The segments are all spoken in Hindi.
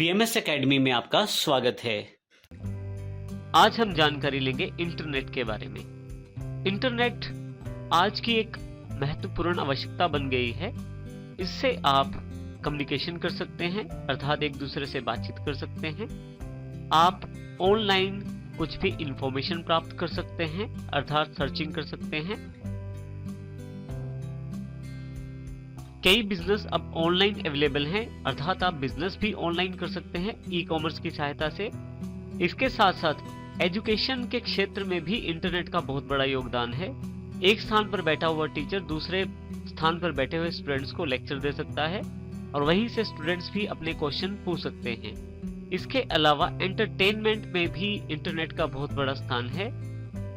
BMS एकेडमी में आपका स्वागत है। आज हम जानकारी लेंगे इंटरनेट के बारे में। इंटरनेट आज की एक महत्वपूर्ण आवश्यकता बन गई है। इससे आप कम्युनिकेशन कर सकते हैं, अर्थात एक दूसरे से बातचीत कर सकते हैं। आप ऑनलाइन कुछ भी इंफॉर्मेशन प्राप्त कर सकते हैं, अर्थात सर्चिंग कर सकते हैं। कई बिजनेस अब ऑनलाइन अवेलेबल हैं, अर्थात आप बिजनेस भी ऑनलाइन कर सकते हैं ई कॉमर्स की सहायता से। इसके साथ साथ एजुकेशन के क्षेत्र में भी इंटरनेट का बहुत बड़ा योगदान है। एक स्थान पर बैठा हुआ टीचर दूसरे स्थान पर बैठे हुए स्टूडेंट्स को लेक्चर दे सकता है और वहीं से स्टूडेंट्स भी अपने क्वेश्चन पूछ सकते हैं। इसके अलावा एंटरटेनमेंट में भी इंटरनेट का बहुत बड़ा स्थान है।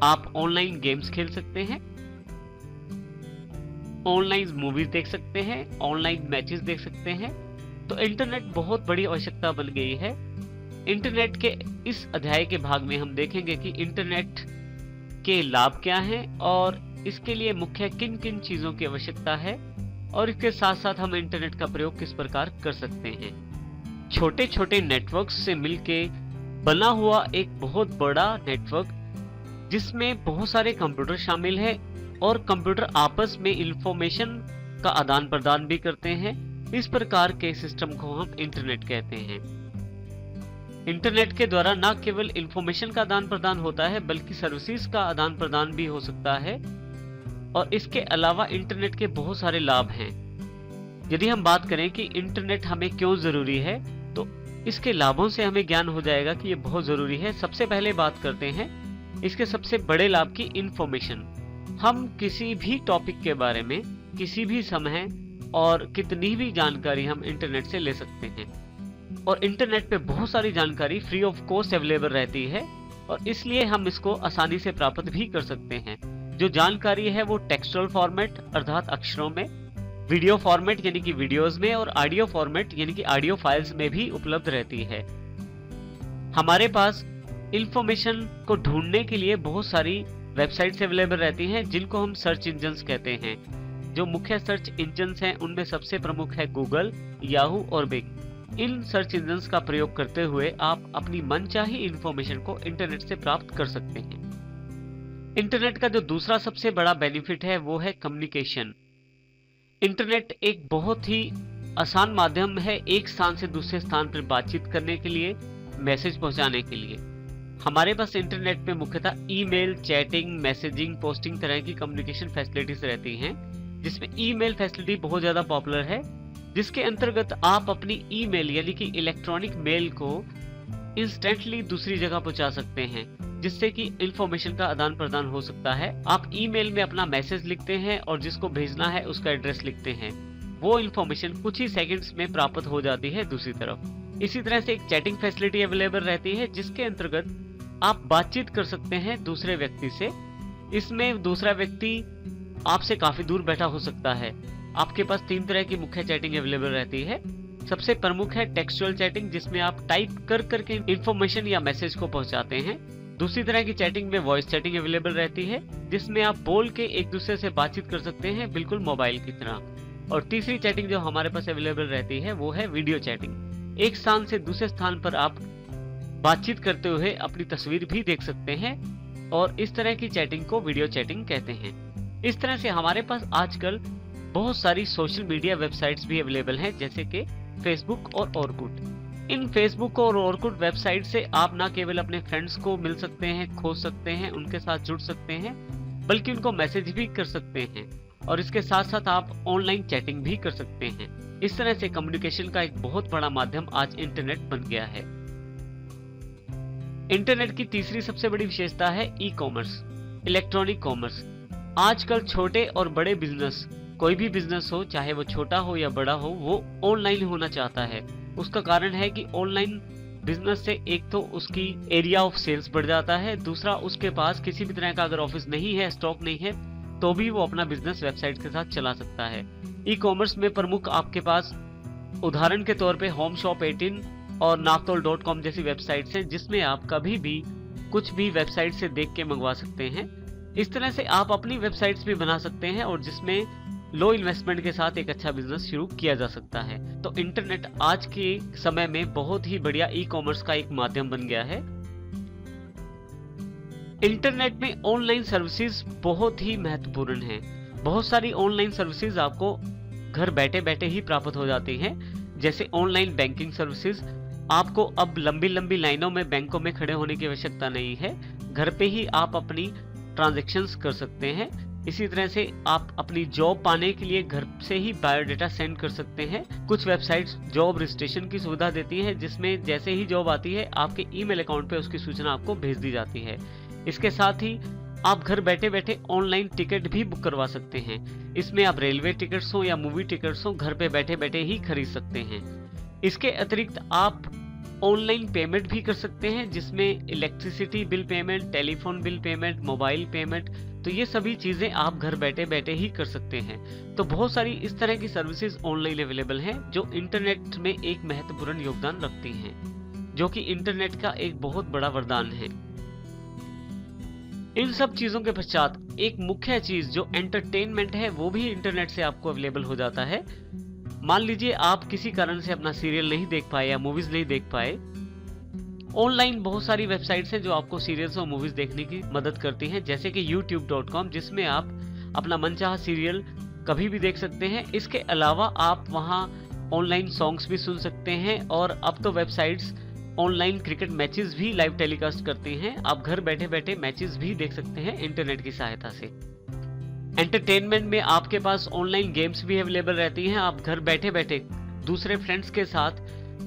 आप ऑनलाइन गेम्स खेल सकते हैं, ऑनलाइन मूवीज देख सकते हैं, ऑनलाइन मैचेस देख सकते हैं। तो इंटरनेट बहुत बड़ी आवश्यकता बन गई है। इंटरनेट के इस अध्याय के भाग में हम देखेंगे कि इंटरनेट के लाभ क्या हैं और इसके लिए मुख्य किन किन चीजों की आवश्यकता है, और इसके साथ साथ हम इंटरनेट का प्रयोग किस प्रकार कर सकते हैं। छोटे छोटे नेटवर्क्स से मिलके बना हुआ एक बहुत बड़ा नेटवर्क, जिसमें बहुत सारे कंप्यूटर शामिल हैं और कंप्यूटर आपस में इंफॉर्मेशन का आदान प्रदान भी करते हैं। इस प्रकार के सिस्टम को हम इंटरनेट कहते हैं। इंटरनेट के द्वारा न केवल इंफॉर्मेशन का आदान प्रदान होता है, बल्कि सर्विसेज का आदान प्रदान भी हो सकता है। और इसके अलावा इंटरनेट के बहुत सारे लाभ हैं। यदि हम बात करें कि इंटरनेट हमें क्यों जरूरी है, तो इसके लाभों से हमें ज्ञान हो जाएगा कि ये बहुत जरूरी है। सबसे पहले बात करते हैं इसके सबसे बड़े लाभ की, इंफॉर्मेशन। हम किसी भी टॉपिक के बारे में किसी भी समय और कितनी भी जानकारी हम इंटरनेट से ले सकते हैं। और इंटरनेट पे बहुत सारी जानकारी फ्री ऑफ कॉस्ट अवेलेबल रहती है और इसलिए हम इसको आसानी से प्राप्त भी कर सकते हैं। जो जानकारी है वो टेक्सचुअल फॉर्मेट अर्थात अक्षरों में, वीडियो फॉर्मेट यानी कि वीडियोस में, और ऑडियो फॉर्मेट यानी कि ऑडियो फाइल्स में भी उपलब्ध रहती है। हमारे पास इंफॉर्मेशन को ढूंढने के लिए बहुत सारी वेबसाइट्स अवेलेबल रहती हैं, जिनको हम सर्च इंजन्स कहते हैं। जो मुख्य सर्च इंजन्स हैं उनमें सबसे प्रमुख है गूगल, याहू और बिंग। इन सर्च इंजन्स का प्रयोग करते हुए आप अपनी मनचाही इंफॉर्मेशन को इंटरनेट से प्राप्त कर सकते हैं। इंटरनेट का जो दूसरा सबसे बड़ा बेनिफिट है वो है कम्युनिकेशन। इंटरनेट एक बहुत ही आसान माध्यम है एक स्थान से दूसरे स्थान पर बातचीत करने के लिए, मैसेज पहुंचाने के लिए। हमारे पास इंटरनेट पे मुख्यतः ईमेल, चैटिंग, मैसेजिंग, पोस्टिंग तरह की कम्युनिकेशन फैसिलिटीज रहती हैं, जिसमें ईमेल फैसिलिटी बहुत ज्यादा पॉपुलर है, जिसके अंतर्गत आप अपनी ईमेल यानी कि इलेक्ट्रॉनिक मेल को इंस्टेंटली दूसरी जगह पहुंचा सकते हैं, जिससे कि इंफॉर्मेशन का आदान प्रदान हो सकता है। आप ईमेल में अपना मैसेज लिखते हैं और जिसको भेजना है उसका एड्रेस लिखते हैं, वो इंफॉर्मेशन कुछ ही सेकंड्स में प्राप्त हो जाती है दूसरी तरफ। इसी तरह से एक चैटिंग फैसिलिटी अवेलेबल रहती है, जिसके अंतर्गत आप बातचीत कर सकते हैं दूसरे व्यक्ति से। इसमें दूसरा व्यक्ति आपसे काफी दूर बैठा हो सकता है। आपके पास 3 तरह की मुख्य चैटिंग अवेलेबल रहती है। सबसे प्रमुख है टेक्सचुअल चैटिंग, जिसमें आप टाइप कर करके इंफॉर्मेशन या मैसेज को पहुंचाते हैं। दूसरी तरह की चैटिंग में वॉइस चैटिंग अवेलेबल रहती है, जिसमें आप बोल के एक दूसरे से बातचीत कर सकते हैं, बिल्कुल मोबाइल की तरह। और तीसरी चैटिंग जो हमारे पास अवेलेबल रहती है वो है वीडियो चैटिंग। एक स्थान से दूसरे स्थान पर आप बातचीत करते हुए अपनी तस्वीर भी देख सकते हैं और इस तरह की चैटिंग को वीडियो चैटिंग कहते हैं। इस तरह से हमारे पास आजकल बहुत सारी सोशल मीडिया वेबसाइट्स भी अवेलेबल हैं, जैसे कि फेसबुक और ऑरकुट। इन फेसबुक और ऑरकुट वेबसाइट से आप न केवल अपने फ्रेंड्स को मिल सकते हैं, खोज सकते हैं, उनके साथ जुड़ सकते हैं, बल्कि उनको मैसेज भी कर सकते हैं और इसके साथ साथ आप ऑनलाइन चैटिंग भी कर सकते हैं। इस तरह से कम्युनिकेशन का एक बहुत बड़ा माध्यम आज इंटरनेट बन गया है। इंटरनेट की तीसरी सबसे बड़ी विशेषता है ई कॉमर्स, इलेक्ट्रॉनिक कॉमर्स। आजकल छोटे और बड़े बिजनेस, कोई भी बिजनेस हो, चाहे वो छोटा हो या बड़ा हो, वो ऑनलाइन होना चाहता है। उसका कारण है कि ऑनलाइन बिजनेस से एक तो उसकी एरिया ऑफ सेल्स बढ़ जाता है, दूसरा उसके पास किसी भी तरह का अगर ऑफिस नहीं है, स्टॉक नहीं है, तो भी वो अपना बिजनेस वेबसाइट के साथ चला सकता है। ई कॉमर्स में प्रमुख आपके पास उदाहरण के तौर पे होम शॉप 18 और नापतोल.com जैसी वेबसाइट्स हैं, जिसमें आप कभी भी कुछ भी वेबसाइट से देख के मंगवा सकते हैं। इस तरह से आप अपनी वेबसाइट्स भी बना सकते हैं और जिसमें लो इन्वेस्टमेंट के साथ एक अच्छा बिजनेस शुरू किया जा सकता है। तो इंटरनेट आज के समय में बहुत ही बढ़िया ई कॉमर्स का एक माध्यम बन गया है। इंटरनेट में ऑनलाइन सर्विसेज बहुत ही महत्वपूर्ण हैं। बहुत सारी ऑनलाइन सर्विसेज आपको घर बैठे बैठे ही प्राप्त हो जाती हैं। जैसे ऑनलाइन बैंकिंग सर्विसेज, आपको अब लंबी लंबी लाइनों में बैंकों में खड़े होने की आवश्यकता नहीं है। घर पे ही आप अपनी ट्रांजैक्शंस कर सकते हैं। इसी तरह से आप अपनी जॉब पाने के लिए घर से ही बायोडाटा सेंड कर सकते हैं। कुछ वेबसाइट्स जॉब रजिस्ट्रेशन की सुविधा देती है, जिसमें जैसे ही जॉब आती है आपके ईमेल अकाउंट पे उसकी सूचना आपको भेज दी जाती है। इसके साथ ही आप घर बैठे बैठे ऑनलाइन टिकट भी बुक करवा सकते हैं। इसमें आप रेलवे टिकट्स हो या मूवी टिकट्स हो, घर पे बैठे बैठे ही खरीद सकते हैं। इसके अतिरिक्त आप ऑनलाइन पेमेंट भी कर सकते हैं, जिसमें electricity bill payment, telephone bill payment, mobile payment, तो ये सभी चीजें आप घर बैठे बैठे ही कर सकते हैं। तो बहुत सारी इस तरह की सर्विसेज ऑनलाइन अवेलेबल हैं जो इंटरनेट में एक महत्वपूर्ण योगदान रखती हैं, जो कि इंटरनेट का एक बहुत बड़ा वरदान है। इन सब चीजों के पश्चात एक मुख्य चीज जो एंटरटेनमेंट है, वो भी इंटरनेट से आपको अवेलेबल हो जाता है। मान लीजिए आप किसी कारण से अपना सीरियल नहीं देख पाए या मूवीज नहीं देख पाए, ऑनलाइन बहुत सारी वेबसाइट्स हैं जो आपको सीरियल्स और मूवीज देखने की मदद करती हैं, जैसे कि youtube.com, जिसमें आप अपना मनचाहा सीरियल कभी भी देख सकते हैं। इसके अलावा आप वहां ऑनलाइन सॉन्ग्स भी सुन सकते हैं, और अब तो वेबसाइट्स ऑनलाइन क्रिकेट मैचेस भी लाइव टेलीकास्ट करती हैं। आप घर बैठे बैठे मैचेस भी देख सकते हैं इंटरनेट की सहायता से। एंटरटेनमेंट में आपके पास ऑनलाइन गेम्स भी अवेलेबल रहती हैं। आप घर बैठे बैठे दूसरे फ्रेंड्स के साथ,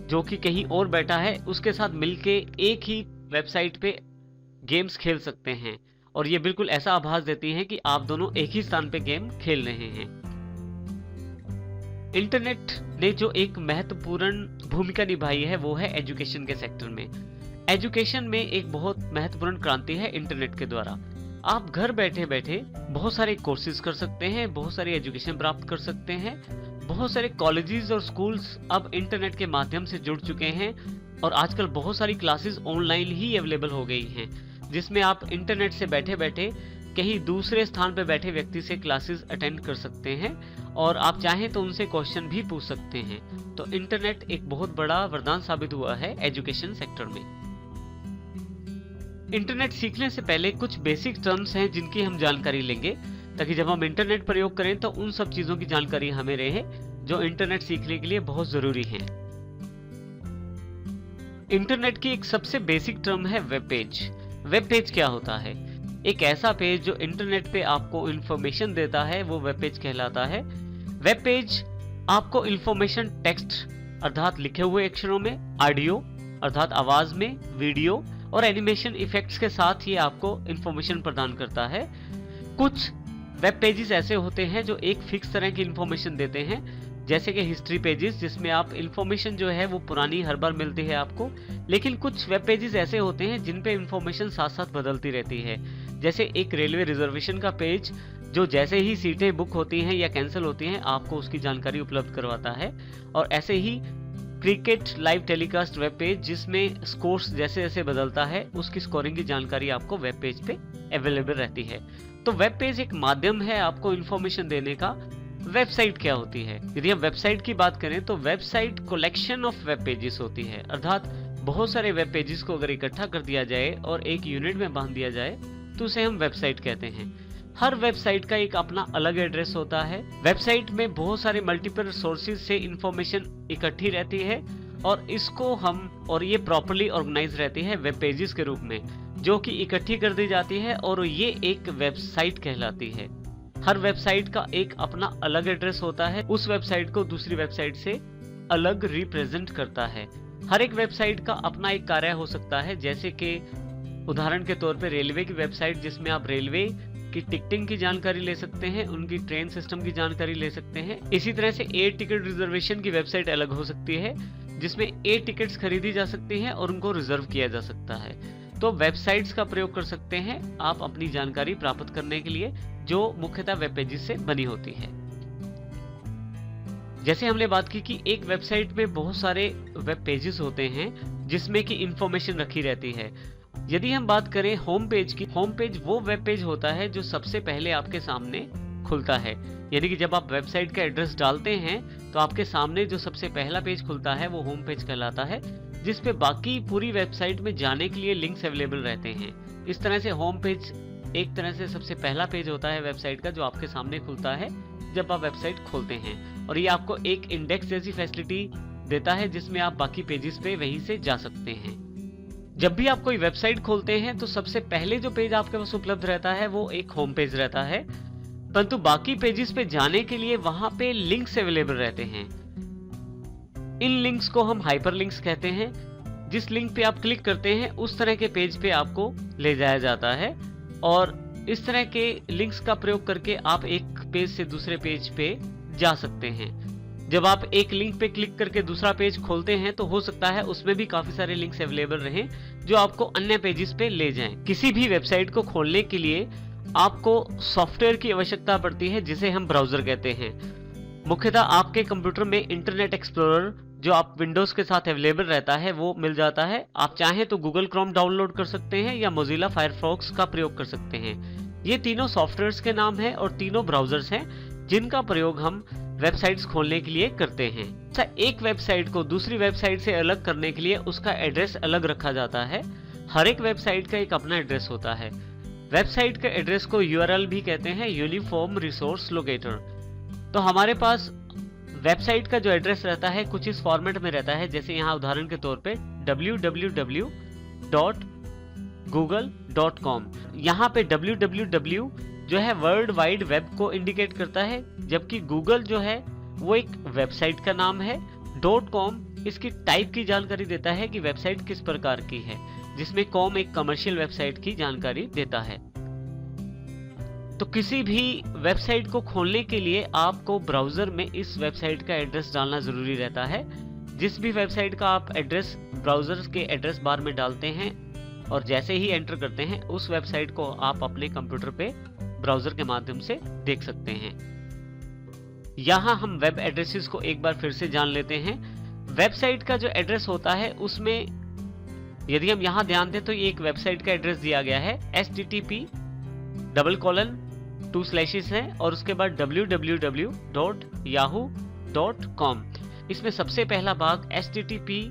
जो कि कहीं और बैठा है, उसके साथ मिलके एक ही वेबसाइट पे गेम्स खेल सकते हैं, और ये बिल्कुल ऐसा आभास देती हैं कि आप दोनों एक ही स्थान पे गेम खेल रहे हैं। इंटरनेट ने जो एक महत्वपूर्ण भूमिका निभाई है वो है एजुकेशन के सेक्टर में। एजुकेशन में एक बहुत महत्वपूर्ण क्रांति है इंटरनेट के द्वारा। आप घर बैठे बैठे बहुत सारे कोर्सेज कर सकते हैं, बहुत सारी एजुकेशन प्राप्त कर सकते हैं। बहुत सारे कॉलेजेस और स्कूल्स अब इंटरनेट के माध्यम से जुड़ चुके हैं, और आजकल बहुत सारी क्लासेस ऑनलाइन ही अवेलेबल हो गई हैं, जिसमें आप इंटरनेट से बैठे बैठे कहीं दूसरे स्थान पर बैठे व्यक्ति से क्लासेस अटेंड कर सकते हैं, और आप चाहें तो उनसे क्वेश्चन भी पूछ सकते हैं। तो इंटरनेट एक बहुत बड़ा वरदान साबित हुआ है एजुकेशन सेक्टर में। इंटरनेट सीखने से पहले कुछ बेसिक टर्म्स हैं जिनकी हम जानकारी लेंगे, ताकि जब हम इंटरनेट प्रयोग करें तो उन सब चीजों की जानकारी हमें रहे जो इंटरनेट सीखने के लिए बहुत जरूरी है। इंटरनेट की एक सबसे बेसिक टर्म है वेब पेज। वेब पेज क्या होता है? एक ऐसा पेज जो इंटरनेट पे आपको इंफॉर्मेशन देता है, वो वेब पेज कहलाता है। वेब पेज आपको इंफॉर्मेशन टेक्स्ट अर्थात लिखे हुए अक्षरों में, ऑडियो अर्थात आवाज में, वीडियो और एनिमेशन इफेक्ट्स के साथ ये आपको इंफॉर्मेशन प्रदान करता है। कुछ वेब पेजेस ऐसे होते हैं जो एक फिक्स तरह की इंफॉर्मेशन देते हैं, जैसे कि हिस्ट्री पेजेस, जिसमें आप इंफॉर्मेशन जो है वो पुरानी हर बार मिलती है आपको। लेकिन कुछ वेब पेजेस ऐसे होते हैं जिन पे इंफॉर्मेशन साथ साथ बदलती रहती है, जैसे एक रेलवे रिजर्वेशन का पेज जो जैसे ही सीटें बुक होती हैं या कैंसिल होती हैं आपको उसकी जानकारी उपलब्ध करवाता है। और ऐसे ही cricket live telecast web page, जिसमें स्कोर्स जैसे जैसे बदलता है उसकी स्कोरिंग की जानकारी आपको वेब पेज पे अवेलेबल रहती है। तो वेब पेज एक माध्यम है आपको इंफॉर्मेशन देने का। वेबसाइट क्या होती है? यदि हम वेबसाइट की बात करें तो website collection of web pages होती है, अर्थात बहुत सारे वेब पेजेस को अगर इकट्ठा कर दिया जाए और एक यूनिट में बांध दिया जाए तो उसे हम वेबसाइट कहते हैं। हर वेबसाइट का एक अपना अलग एड्रेस होता है। वेबसाइट में बहुत सारे मल्टीपल सोर्सेज से इंफॉर्मेशन इकट्ठी रहती है, और इसको हम और ये प्रॉपर्ली ऑर्गेनाइज रहती है वेब पेजेस के रूप में, जो कि इकट्ठी कर दी जाती है, और ये एक वेबसाइट कहलाती है। हर वेबसाइट का एक अपना अलग एड्रेस होता है, उस वेबसाइट को दूसरी वेबसाइट से अलग रिप्रेजेंट करता है। हर एक वेबसाइट का अपना एक कार्य हो सकता है, जैसे कि उदाहरण के तौर पे रेलवे की वेबसाइट, जिसमें आप रेलवे की टिकटिंग की जानकारी ले सकते हैं, उनकी ट्रेन सिस्टम की जानकारी ले सकते हैं। इसी तरह से एयर टिकट रिजर्वेशन की वेबसाइट अलग हो सकती है, जिसमें एयर टिकट्स खरीदी जा सकती हैं और उनको रिजर्व किया जा सकता है। तो वेबसाइट्स का प्रयोग कर सकते हैं आप अपनी जानकारी प्राप्त करने के लिए, जो मुख्यतः वेब पेजेस से बनी होती है। जैसे हमने बात की कि एक वेबसाइट में बहुत सारे वेब पेजेस होते हैं जिसमें कि इंफॉर्मेशन रखी रहती है। यदि हम बात करें होम पेज की, होम पेज वो वेब पेज होता है जो सबसे पहले आपके सामने खुलता है। यानी कि जब आप वेबसाइट का एड्रेस डालते हैं तो आपके सामने जो सबसे पहला पेज खुलता है वो होम पेज कहलाता है, जिस पे बाकी पूरी वेबसाइट में जाने के लिए लिंक्स अवेलेबल रहते हैं। इस तरह से होम पेज एक तरह से सबसे पहला पेज होता है वेबसाइट का, जो आपके सामने खुलता है जब आप वेबसाइट खोलते हैं, और ये आपको एक इंडेक्स जैसी फैसिलिटी देता है जिसमें आप बाकी पेजेस पे वहीं से जा सकते हैं। जब भी आप कोई वेबसाइट खोलते हैं तो सबसे पहले जो पेज आपके पास उपलब्ध रहता है वो एक होम पेज रहता है, परंतु बाकी पेजेस पे जाने के लिए वहां पे लिंक्स अवेलेबल रहते हैं। इन लिंक्स को हम हाइपरलिंक्स कहते हैं। जिस लिंक पे आप क्लिक करते हैं उस तरह के पेज पे आपको ले जाया जाता है, और इस तरह के लिंक्स का प्रयोग करके आप एक पेज से दूसरे पेज पे जा सकते हैं। जब आप एक लिंक पे क्लिक करके दूसरा पेज खोलते हैं तो हो सकता है उसमें भी काफी सारे लिंक्स अवेलेबल रहें जो आपको अन्य पेजेस पे ले जाएं। किसी भी वेबसाइट को खोलने के लिए आपको सॉफ्टवेयर की आवश्यकता पड़ती है जिसे हम ब्राउजर कहते हैं। मुख्यतः आपके कंप्यूटर में इंटरनेट एक्सप्लोरर जो आप विंडोज के साथ अवेलेबल रहता है वो मिल जाता है। आप चाहें तो गूगल क्रोम डाउनलोड कर सकते हैं या मोजिला फायरफॉक्स का प्रयोग कर सकते हैं। ये तीनों सॉफ्टवेयर्स के नाम हैं और तीनों ब्राउजर्स हैं जिनका प्रयोग हम वेबसाइट्स खोलने के लिए करते हैं। एक वेबसाइट को दूसरी वेबसाइट से अलग करने के लिए उसका एड्रेस अलग रखा जाता है। हर एक वेबसाइट का एक अपना एड्रेस होता है। वेबसाइट के एड्रेस को URL भी कहते हैं, यूनिफॉर्म रिसोर्स लोकेटर। तो हमारे पास वेबसाइट का जो एड्रेस रहता है कुछ इस फॉर्मेट में रहता है, जैसे यहाँ उदाहरण के तौर पे www.google.com। यहाँ पे www जो है वर्ल्ड वाइड वेब को इंडिकेट करता है, जबकि गूगल जो है वो एक वेबसाइट का नाम है। .com इसकी टाइप की जानकारी देता है कि वेबसाइट किस प्रकार की है, जिसमें कॉम एक कमर्शियल वेबसाइट की जानकारी देता है। तो किसी भी वेबसाइट को खोलने के लिए आपको ब्राउजर में इस वेबसाइट का एड्रेस डालना जरूरी रहता है। जिस भी वेबसाइट का आप एड्रेस ब्राउजर के एड्रेस बार में डालते हैं और जैसे ही एंटर करते हैं उस वेबसाइट को आप अपने कंप्यूटर पे ब्राउजर के माध्यम से देख सकते हैं। यहाँ हम वेब एड्रेसेस को एक बार फिर से जान लेते हैं। वेबसाइट का जो एड्रेस होता है उसमें यदि हम यहाँ ध्यान दें तो ये एक वेबसाइट का एड्रेस दिया गया है, http:// है और उसके बाद www.yahoo.com। इसमें सबसे पहला भाग http://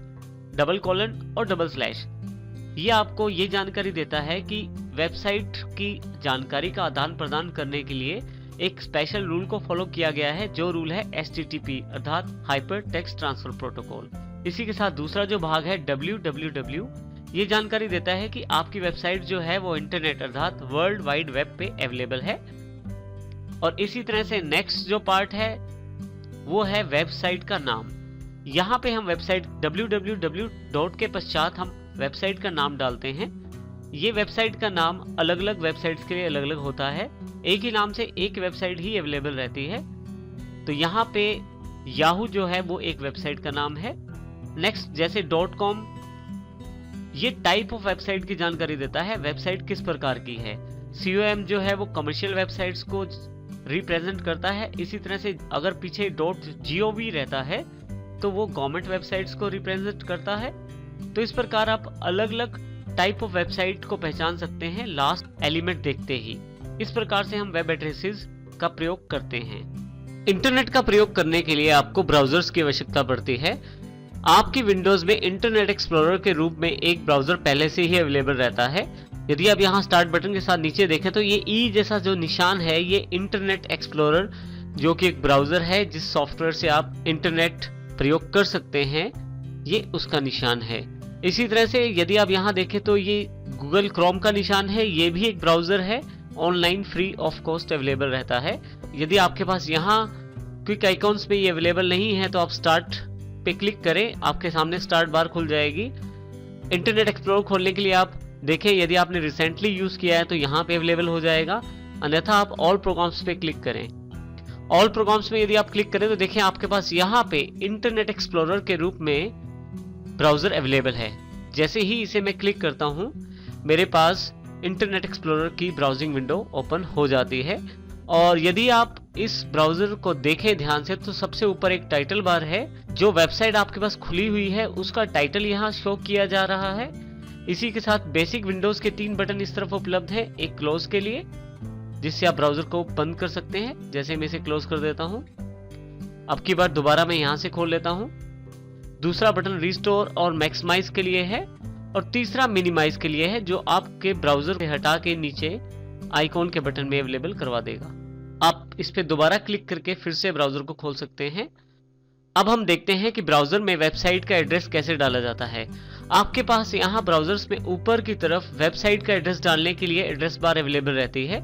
ये आपको ये जानकारी देता है कि वेबसाइट की जानकारी का आदान प्रदान करने के लिए एक स्पेशल रूल को फॉलो किया गया है, जो रूल है HTTP अर्थात हाइपर टेक्स्ट ट्रांसफर प्रोटोकॉल। इसी के साथ दूसरा जो भाग है www, ये जानकारी देता है कि आपकी वेबसाइट जो है वो इंटरनेट अर्थात वर्ल्ड वाइड वेब पे अवेलेबल है। और इसी तरह से नेक्स्ट जो पार्ट है वो है वेबसाइट का नाम। यहाँ पे हम वेबसाइट www. के पश्चात हम वेबसाइट का नाम डालते हैं। ये वेबसाइट का नाम अलग अलग वेबसाइट्स के लिए अलग अलग होता है। एक ही नाम से एक वेबसाइट ही अवेलेबल रहती है। तो यहाँ पे याहू जो है वो एक वेबसाइट का नाम है। नेक्स्ट जैसे .com, ये टाइप ऑफ वेबसाइट की जानकारी देता है, वेबसाइट किस प्रकार की है। COM जो है वो कमर्शियल वेबसाइट्स को रिप्रेजेंट करता है। इसी तरह से अगर पीछे .gov रहता है तो वो गवर्नमेंट वेबसाइट्स को रिप्रेजेंट करता है। तो इस प्रकार आप अलग अलग टाइप ऑफ वेबसाइट को पहचान सकते हैं लास्ट एलिमेंट देखते ही। इस प्रकार से हम वेब एड्रेसेस का प्रयोग करते हैं। इंटरनेट का प्रयोग करने के लिए आपको ब्राउजर्स की आवश्यकता पड़ती है। आपकी विंडोज में इंटरनेट एक्सप्लोरर के रूप में एक ब्राउजर पहले से ही अवेलेबल रहता है। यदि आप यहाँ स्टार्ट बटन के साथ नीचे देखें तो ये ई जैसा जो निशान है ये इंटरनेट एक्सप्लोरर जो कि एक ब्राउजर है जिस सॉफ्टवेयर से आप इंटरनेट प्रयोग कर सकते हैं, ये उसका निशान है। इसी तरह से यदि आप यहाँ देखें तो ये गूगल क्रोम का निशान है, ये भी एक ब्राउजर है, online free of cost available रहता है। यदि आपके पास यहाँ क्विक आइकॉन्स में ये अवेलेबल नहीं है तो आप स्टार्ट पे क्लिक करें, आपके सामने स्टार्ट बार खुल जाएगी। इंटरनेट एक्सप्लोरर खोलने के लिए आप देखें, यदि आपने रिसेंटली यूज किया है तो यहाँ पे अवेलेबल हो जाएगा, अन्यथा आप ऑल प्रोग्राम्स पे क्लिक करें। ऑल प्रोग्राम्स में यदि आप क्लिक करें तो देखें आपके पास यहाँ पे इंटरनेट एक्सप्लोरर के रूप में ब्राउजर अवेलेबल है। जैसे ही इसे मैं क्लिक करता हूँ मेरे पास इंटरनेट एक्सप्लोरर की ब्राउजिंग विंडो ओपन हो जाती है। और यदि आप इस ब्राउजर को देखें ध्यान से तो सबसे ऊपर एक टाइटल बार है, जो वेबसाइट आपके पास खुली हुई है उसका टाइटल यहाँ शो किया जा रहा है। इसी के साथ बेसिक विंडोज के 3 बटन इस तरफ उपलब्ध है, एक क्लोज के लिए जिससे आप ब्राउजर को बंद कर सकते हैं। जैसे मैं इसे क्लोज कर देता हूं, अब की बार दोबारा मैं यहां से खोल लेता हूं। दूसरा बटन रिस्टोर और मैक्सिमाइज के लिए है और तीसरा मिनिमाइज के लिए है, जो आपके ब्राउजर से हटा के नीचे आइकॉन के बटन में अवेलेबल करवा देगा। आप इस पे दोबारा क्लिक करके फिर से ब्राउजर को खोल सकते हैं। अब हम देखते हैं कि ब्राउजर में वेबसाइट का एड्रेस कैसे डाला जाता है। आपके पास यहाँ ब्राउजर्स में ऊपर की तरफ वेबसाइट का एड्रेस डालने के लिए एड्रेस बार अवेलेबल रहती है।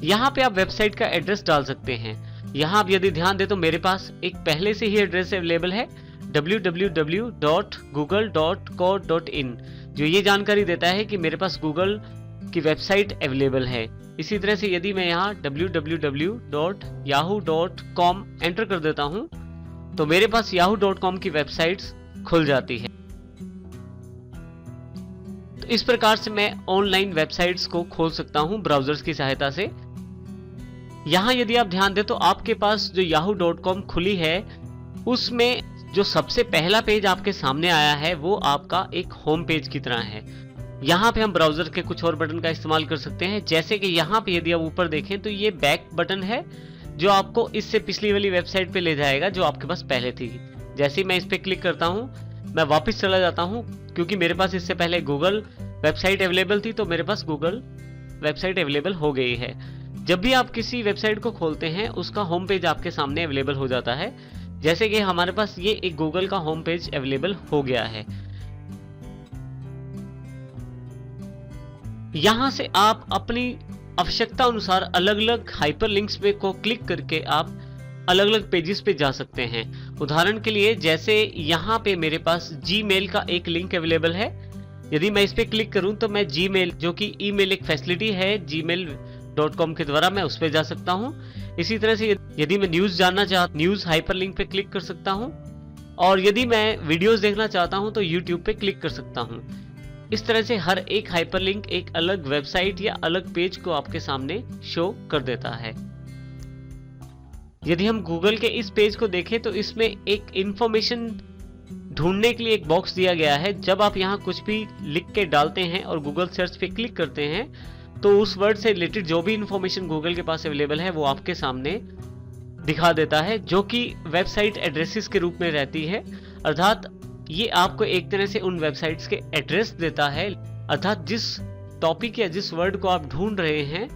यहाँ पे आप वेबसाइट का एड्रेस डाल सकते हैं। यहाँ आप यदि ध्यान दें तो मेरे पास एक पहले से ही एड्रेस अवेलेबल है www.google.co.in, जो ये जानकारी देता है कि मेरे पास गूगल की वेबसाइट अवेलेबल है। इसी तरह से यदि मैं यहाँ www.yahoo.com एंटर कर देता हूँ तो मेरे पास yahoo.com की वेबसाइट्स खुल जाती है। तो इस प्रकार से मैं ऑनलाइन वेबसाइट्स को खोल सकता हूं ब्राउजर्स की सहायता से। यहां यदि आप ध्यान दें तो आपके पास जो yahoo.com खुली है उसमें जो सबसे पहला पेज आपके सामने आया है वो आपका एक होम पेज की तरह है। यहाँ पे हम ब्राउजर के कुछ और बटन का इस्तेमाल कर सकते हैं, जैसे कि यहाँ पे यदि आप ऊपर देखें तो ये बैक बटन है जो आपको इससे पिछली वाली वेबसाइट पे ले जाएगा जो आपके पास पहले थी। जैसे ही मैं इस पे क्लिक करता हूँ मैं वापस चला जाता हूँ, क्योंकि मेरे पास इससे पहले गूगल वेबसाइट अवेलेबल थी तो मेरे पास गूगल वेबसाइट अवेलेबल हो गई है। जब भी आप किसी वेबसाइट को खोलते हैं उसका होम पेज आपके सामने अवेलेबल हो जाता है। जैसे कि हमारे पास ये एक गूगल का होम पेज अवेलेबल हो गया है। यहां से आप अपनी आवश्यकता अनुसार अलग अलग हाइपरलिंक्स पे को क्लिक करके आप अलग अलग पेजेस पे जा सकते हैं। उदाहरण के लिए जैसे यहाँ पे मेरे पास जीमेल का एक लिंक अवेलेबल है। यदि मैं इस पे क्लिक करूं तो मैं जीमेल, जो कि ईमेल एक फैसिलिटी है gmail.com के द्वारा, मैं उस पे जा सकता हूं। इसी तरह से यदि मैं न्यूज जानना चाहता न्यूज हाइपरलिंक पे क्लिक कर सकता हूं, और यदि मैं वीडियोस देखना चाहता हूं तो यूट्यूब पे क्लिक कर सकता हूं। इस तरह से हर एक हाइपरलिंक एक अलग वेबसाइट या अलग पेज को आपके सामने शो कर देता है। यदि हम गूगल के इस पेज को देखें तो इसमें एक इंफॉर्मेशन ढूंढने के लिए एक बॉक्स दिया गया है। जब आप यहाँ कुछ भी लिख के डालते हैं और गूगल सर्च पे क्लिक करते हैं तो उस वर्ड से रिलेटेड जो भी इंफॉर्मेशन गूगल के पास अवेलेबल है वो आपके सामने दिखा देता है, जो कि वेबसाइट एड्रेसेस के रूप में रहती है। अर्थात ये आपको एक तरह से उन वेबसाइट्स के एड्रेस देता है, अर्थात जिस टॉपिक या जिस वर्ड को आप ढूंढ रहे हैं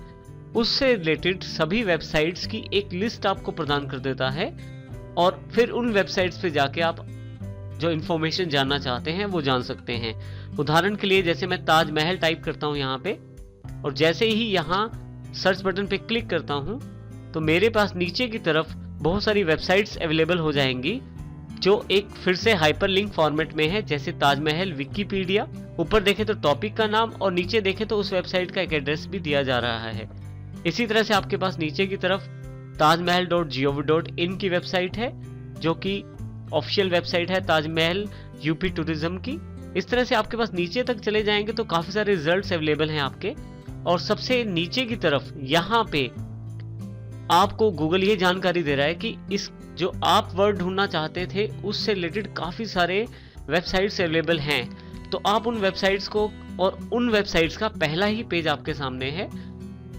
उससे रिलेटेड सभी वेबसाइट्स की एक लिस्ट आपको प्रदान कर देता है, और फिर उन वेबसाइट्स पे जाके आप जो इंफॉर्मेशन जानना चाहते हैं वो जान सकते हैं। उदाहरण के लिए जैसे मैं ताजमहल टाइप करता हूं यहाँ पे, और जैसे ही यहाँ सर्च बटन पे क्लिक करता हूं तो मेरे पास नीचे की तरफ बहुत सारी वेबसाइट्स अवेलेबल हो जाएंगी जो एक फिर से हाइपरलिंक फॉर्मेट में है, जैसे ताजमहल विकिपीडिया। ऊपर देखें तो टॉपिक का नाम और नीचे देखें तो उस वेबसाइट का एक एड्रेस भी दिया जा रहा है। इसी तरह से आपके पास नीचे की तरफ tajmahal.gov.in की वेबसाइट है, जो कि ऑफिशियल वेबसाइट है ताजमहल यूपी टूरिज्म की। इस तरह से आपके पास नीचे तक चले जाएंगे तो काफी सारे रिजल्ट्स अवेलेबल हैं आपके, और सबसे नीचे की तरफ यहाँ पे आपको गूगल ये जानकारी दे रहा है कि इस जो आप वर्ड ढूंढना चाहते थे उससे रिलेटेड काफी सारे वेबसाइट्स अवेलेबल हैं। तो आप उन वेबसाइट्स को, और उन वेबसाइट्स का पहला ही पेज आपके सामने है।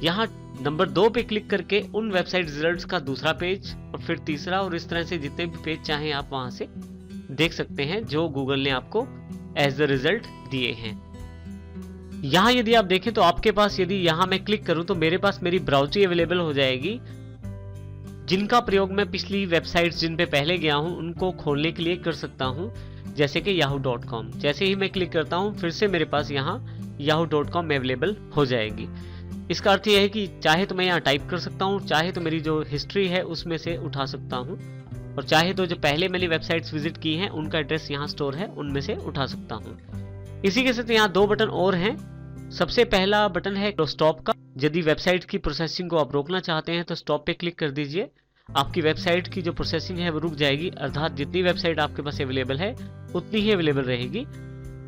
यहाँ नंबर 2 पे क्लिक करके उन वेबसाइट रिजल्ट्स का दूसरा पेज और फिर तीसरा, और इस तरह से जितने भी पेज चाहें आप वहां से देख सकते हैं जो गूगल ने आपको एज द रिजल्ट दिए हैं। यहाँ यदि आप देखें तो आपके पास, यदि यहाँ मैं क्लिक करूं तो मेरे पास मेरी ब्राउज़र अवेलेबल हो जाएगी, जिनका प्रयोग मैं पिछली वेबसाइट्स जिन पे पहले गया हूं उनको खोलने के लिए कर सकता हूं, जैसे कि yahoo.com। जैसे ही मैं क्लिक करता हूं फिर से मेरे पास यहाँ yahoo.com अवेलेबल हो जाएगी। इसका अर्थ यह है कि चाहे तो मैं यहाँ टाइप कर सकता हूँ, चाहे तो मेरी जो हिस्ट्री है उसमें से उठा सकता हूँ, और चाहे तो जो पहले मैंने वेबसाइट्स विजिट की हैं उनका एड्रेस यहाँ स्टोर है उनमें से उठा सकता हूँ। इसी के साथ यहाँ 2 बटन और हैं। सबसे पहला बटन है स्टॉप का। यदि वेबसाइट की प्रोसेसिंग को आप रोकना चाहते हैं तो स्टॉप पे क्लिक कर दीजिए। आपकी वेबसाइट की जो प्रोसेसिंग है वो रुक जाएगी, अर्थात जितनी वेबसाइट आपके पास अवेलेबल है उतनी ही अवेलेबल रहेगी।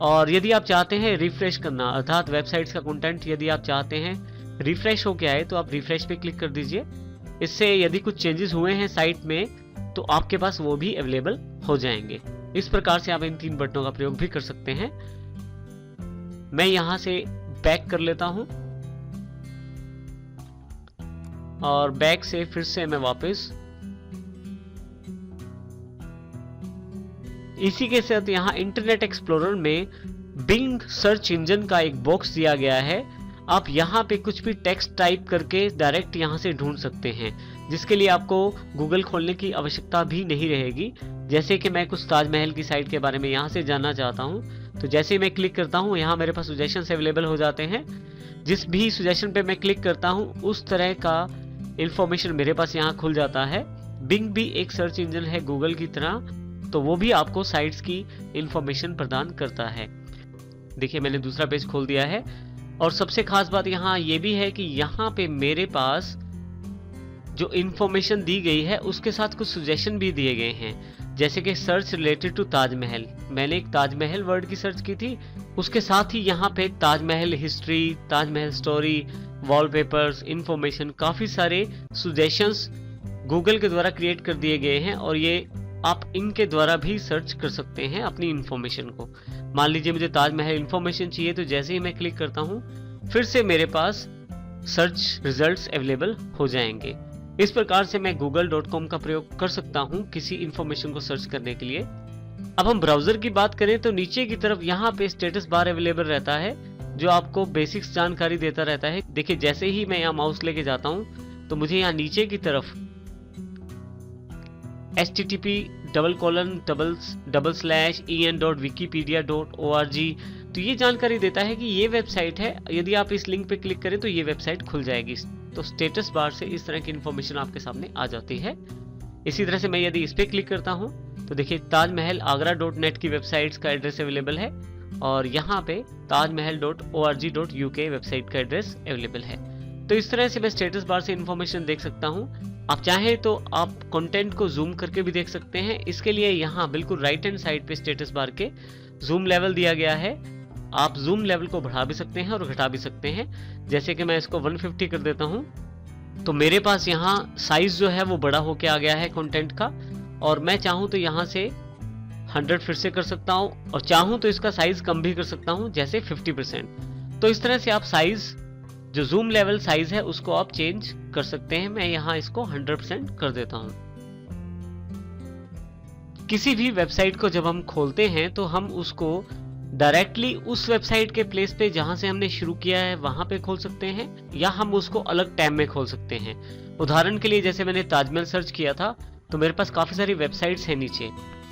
और यदि आप चाहते हैं रिफ्रेश करना, अर्थात वेबसाइट्स का कंटेंट यदि आप चाहते हैं रिफ्रेश होके आए तो आप रिफ्रेश पे क्लिक कर दीजिए। इससे यदि कुछ चेंजेस हुए हैं साइट में तो आपके पास वो भी अवेलेबल हो जाएंगे। इस प्रकार से आप इन 3 बटनों का प्रयोग भी कर सकते हैं। मैं यहां से बैक कर लेता हूं। और बैक से फिर से मैं वापस इसी के साथ यहाँ इंटरनेट एक्सप्लोरर में बिंग सर्च इंजन का एक बॉक्स दिया गया है। आप यहाँ पे कुछ भी टेक्स्ट टाइप करके डायरेक्ट यहाँ से ढूंढ सकते हैं, जिसके लिए आपको गूगल खोलने की आवश्यकता भी नहीं रहेगी। जैसे कि मैं कुछ ताजमहल की साइट के बारे में यहाँ से जानना चाहता हूँ, तो जैसे ही मैं क्लिक करता हूँ यहाँ मेरे पास सजेशंस अवेलेबल हो जाते हैं। जिस भी सजेशन पे मैं क्लिक करता हूँ उस तरह का इंफॉर्मेशन मेरे पास यहाँ खुल जाता है। बिंग भी एक सर्च इंजन है गूगल की तरह, तो वो भी आपको साइट्स की इंफॉर्मेशन प्रदान करता है। देखिए मैंने दूसरा पेज खोल दिया है और सबसे खास बात यहाँ ये भी है कि यहाँ पे मेरे पास जो इंफॉर्मेशन दी गई है उसके साथ कुछ सजेशन भी दिए गए हैं, जैसे कि सर्च रिलेटेड टू ताजमहल। मैंने एक ताजमहल वर्ड की सर्च की थी, उसके साथ ही यहाँ पे Taj Mahal history, Taj Mahal story, wallpapers, information, काफी सारे सजेशंस गूगल के द्वारा क्रिएट कर दिए गए हैं और ये आप इनके द्वारा भी सर्च कर सकते हैं अपनी इंफॉर्मेशन को। मान लीजिए मुझे ताजमहल इंफॉर्मेशन चाहिए, तो जैसे ही मैं क्लिक करता हूँ फिर से मेरे पास सर्च रिजल्ट्स अवेलेबल हो जाएंगे। इस प्रकार से मैं google.com का प्रयोग कर सकता हूँ किसी इंफॉर्मेशन को सर्च करने के लिए। अब हम ब्राउजर की बात करें तो नीचे की तरफ यहाँ पे स्टेटस बार अवेलेबल रहता है, जो आपको बेसिक्स जानकारी देता रहता है। देखिए जैसे ही मैं यहाँ माउस लेके जाता हूँ तो मुझे यहाँ नीचे की तरफ http://en.wikipedia.org तो ये जानकारी देता है कि ये वेबसाइट है। यदि आप इस लिंक पे क्लिक करें तो ये वेबसाइट खुल जाएगी। तो स्टेटस बार से इस तरह की इंफॉर्मेशन आपके सामने आ जाती है। इसी तरह से मैं यदि इस पे क्लिक करता हूँ तो देखिए ताजमहल आगरा.net की वेबसाइट्स का एड्रेस अवेलेबल है और यहाँ पे tajmahal.org.uk वेबसाइट का एड्रेस अवेलेबल है। तो इस तरह से मैं स्टेटस बार से इंफॉर्मेशन देख सकता हूँ। आप चाहें तो आप कंटेंट को जूम करके भी देख सकते हैं। इसके लिए यहाँ बिल्कुल राइट हैंड साइड पे स्टेटस बार के जूम लेवल दिया गया है। आप जूम लेवल को बढ़ा भी सकते हैं और घटा भी सकते हैं। जैसे कि मैं इसको 150 कर देता हूँ तो मेरे पास यहाँ साइज जो है वो बड़ा होके आ गया है कंटेंट का, और मैं चाहूँ तो यहाँ से 100 फिर से कर सकता हूँ और चाहूँ तो इसका साइज कम भी कर सकता हूँ, जैसे 50%। तो इस तरह से आप साइज जो जूम लेवल साइज है उसको आप चेंज कर सकते हैं। मैं यहाँ इसको 100% कर देता हूँ। किसी भी वेबसाइट को जब हम खोलते हैं तो हम उसको डायरेक्टली उस वेबसाइट के प्लेस पे जहां से हमने शुरू किया है वहां पे खोल सकते हैं, या हम उसको अलग टैब में खोल सकते हैं। उदाहरण के लिए जैसे मैंने ताजमहल सर्च किया था तो मेरे पास काफी सारी वेबसाइट्स हैं नीचे।